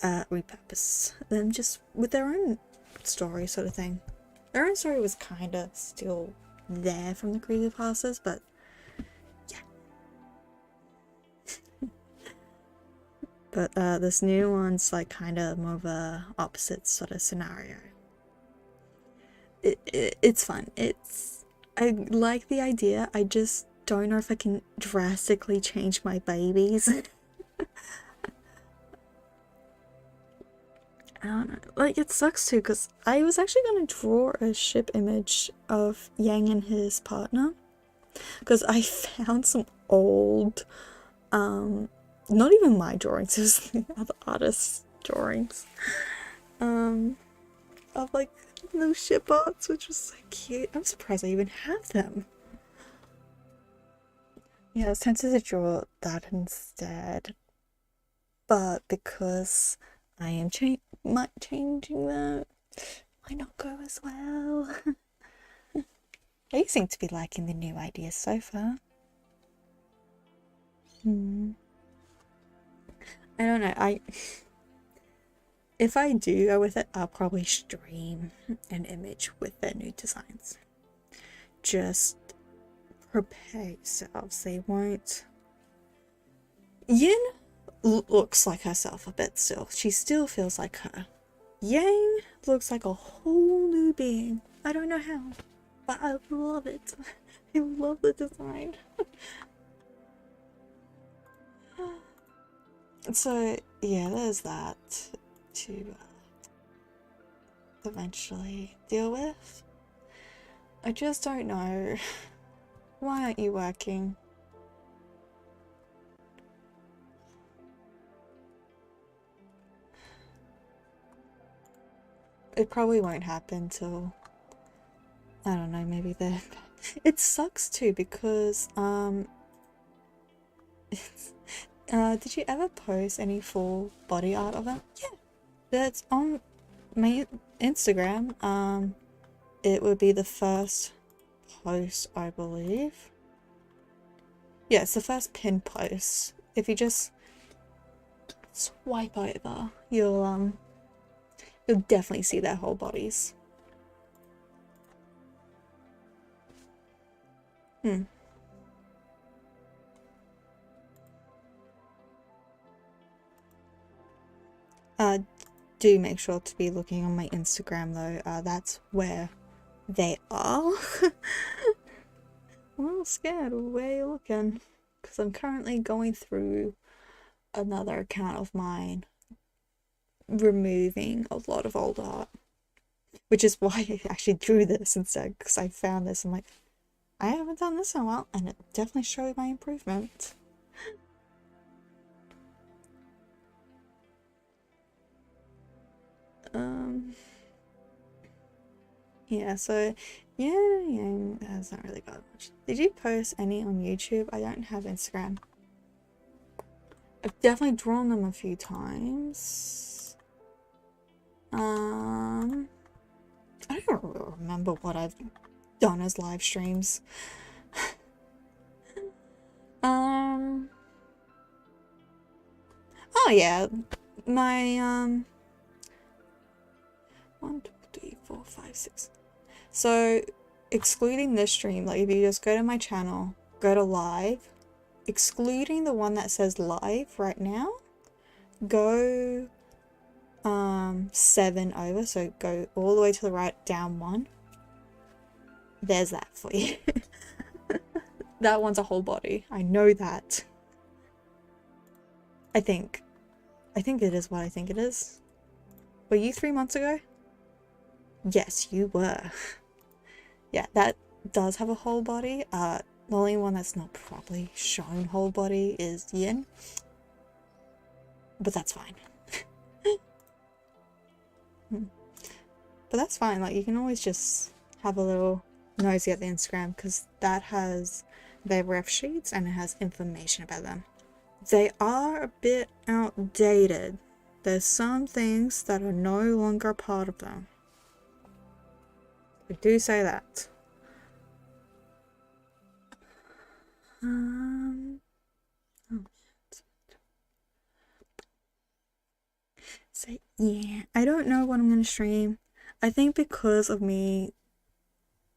repurpose them just with their own story sort of thing. Their own story was kind of still there from the creepypastas, but yeah. But this new one's like kind of more of a opposite sort of scenario. It's fun. I like the idea. I just don't know if I can drastically change my babies. I don't know. Like, it sucks too, because I was actually going to draw a ship image of Yang and his partner. Because I found some old, not even my drawings, it was the other artist's drawings. Of like those ship arts, which was so cute. I'm surprised I even have them. Yeah, I was tempted to draw that instead, but because I am changing them, might not go as well. They seem to be liking the new ideas so far. I don't know. If I do go with it, I'll probably stream an image with their new designs. Just prepare yourselves. They won't. Yin looks like herself a bit still. She still feels like her. Yang looks like a whole new being. I don't know how, but I love it. I love the design. So yeah, there's that to eventually deal with. I just don't know. Why aren't you working? It probably won't happen till, I don't know, maybe the it sucks too because did you ever post any full body art of it? Yeah, that's on my Instagram. It would be the first post, I believe. Yeah, it's the first pinned post. If you just swipe over, you'll definitely see their whole bodies. Do make sure to be looking on my Instagram though. That's where they are. I'm a little scared of where you're looking because I'm currently going through another account of mine, removing a lot of old art, which is why I actually drew this instead, because I found this and I'm like, I haven't done this in a while, and it definitely showed my improvement. Yeah, so yeah, that's not really got much. Did you post any on YouTube? I don't have Instagram. I've definitely drawn them a few times. I don't really remember what I've done as live streams. Oh yeah, my 1, 2, 3, 4, 5, 6. So excluding this stream, like if you just go to my channel, go to live, excluding the one that says live right now, go 7 over, so go all the way to the right, down 1. There's that for you. That one's a whole body. I know that. I think it is what I think it is. Were you 3 months ago? Yes, you were. Yeah, that does have a whole body. The only one that's not properly shown whole body is Yin. But that's fine. But that's fine, like you can always just have a little nosy at the Instagram because that has their ref sheets and it has information about them. They are a bit outdated. There's some things that are no longer a part of them. I do say that. So yeah, I don't know what I'm gonna stream. I think because of me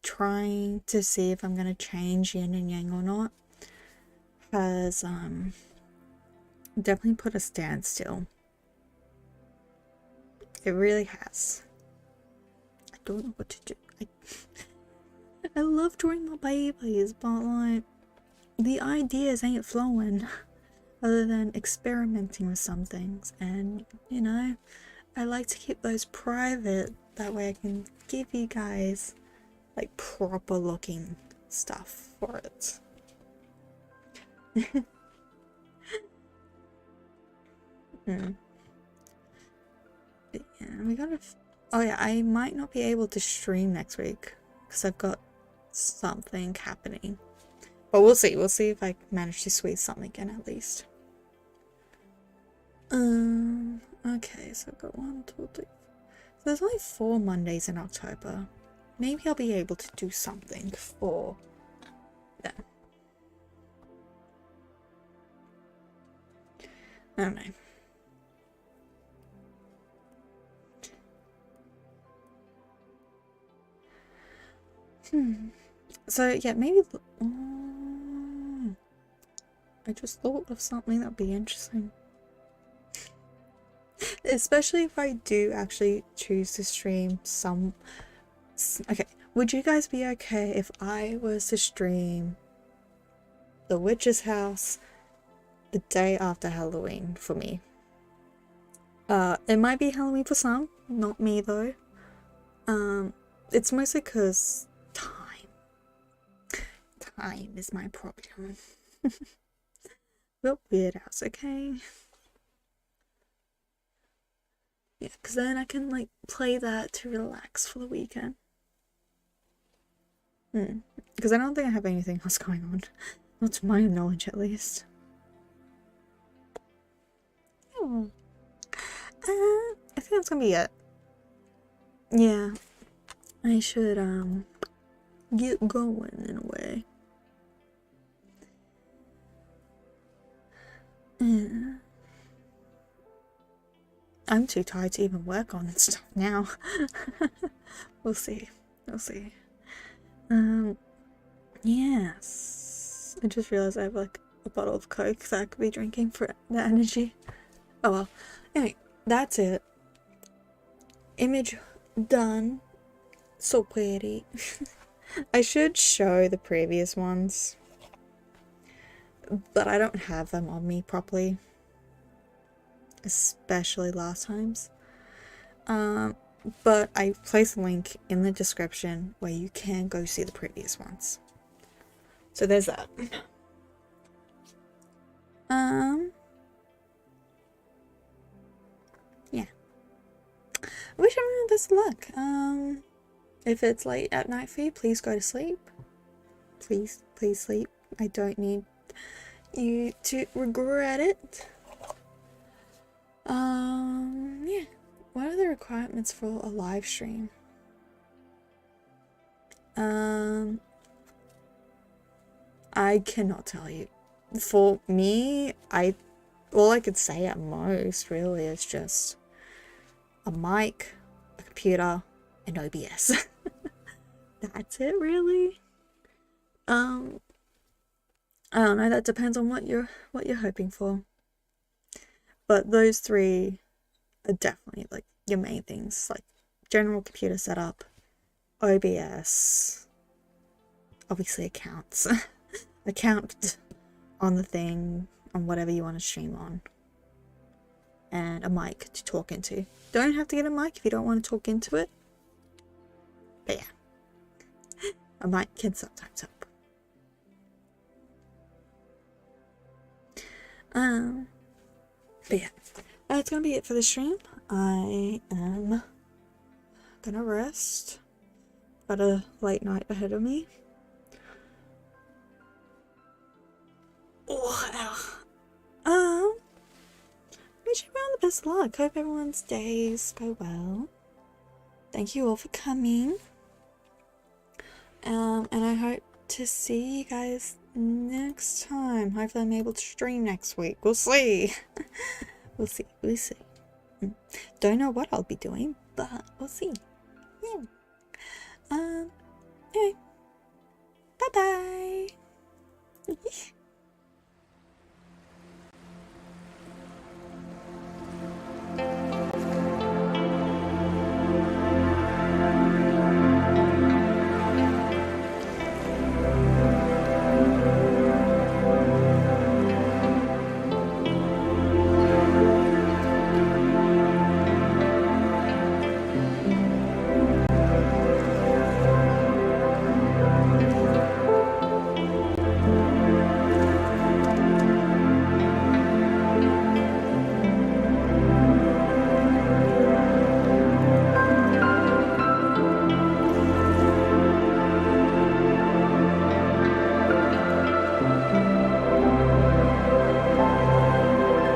trying to see if I'm gonna change yin and yang or not has definitely put a standstill. It really has. I don't know what to do. I love drawing my babies, but like the ideas ain't flowing other than experimenting with some things, and you know, I like to keep those private, that way I can give you guys like proper looking stuff for it. Yeah, we gotta. Oh yeah, I might not be able to stream next week because I've got something happening. But we'll see. We'll see if I manage to squeeze something in at least. Okay, so I've got 1, 2, 3. So there's only 4 Mondays in October. Maybe I'll be able to do something for them. I don't know. So yeah, maybe I just thought of something that'd be interesting. Especially if I do actually choose to stream some... Okay, would you guys be okay if I was to stream The Witch's House the day after Halloween for me? It might be Halloween for some, not me though. It's mostly because time is my problem. But weird house, okay? Yeah, because then I can like play that to relax for the weekend. Because I don't think I have anything else going on. Not to my knowledge, at least. Oh. I think that's gonna be it. Yeah. I should, get going in a way. Yeah. I'm too tired to even work on stuff now. We'll see. We'll see. Yes. I just realized I have like a bottle of Coke that I could be drinking for the energy. Oh well. Anyway, that's it. Image done. So pretty. I should show the previous ones, but I don't have them on me properly. Especially last times. But I place a link in the description where you can go see the previous ones. So there's that. Yeah. I wish everyone best of luck. If it's late at night for you, please go to sleep. Please sleep. I don't need you to regret it. Yeah. What are the requirements for a live stream? I cannot tell you. For me, all I could say at most really is just a mic, a computer, and OBS. That's it, really. I don't know, that depends on what you're hoping for. But those three are definitely like your main things, like general computer setup, OBS, obviously accounts, account on the thing, on whatever you want to stream on, and a mic to talk into. Don't have to get a mic if you don't want to talk into it, but yeah, a mic can sometimes help. But yeah, that's gonna be it for the stream. I am gonna rest. Got a late night ahead of me. Wow. Wish everyone the best luck. Hope everyone's days go well. Thank you all for coming. And I hope to see you guys next time. Hopefully I'm able to stream next week. We'll see. We'll see. Don't know what I'll be doing, but we'll see. Yeah. Anyway. Bye-bye.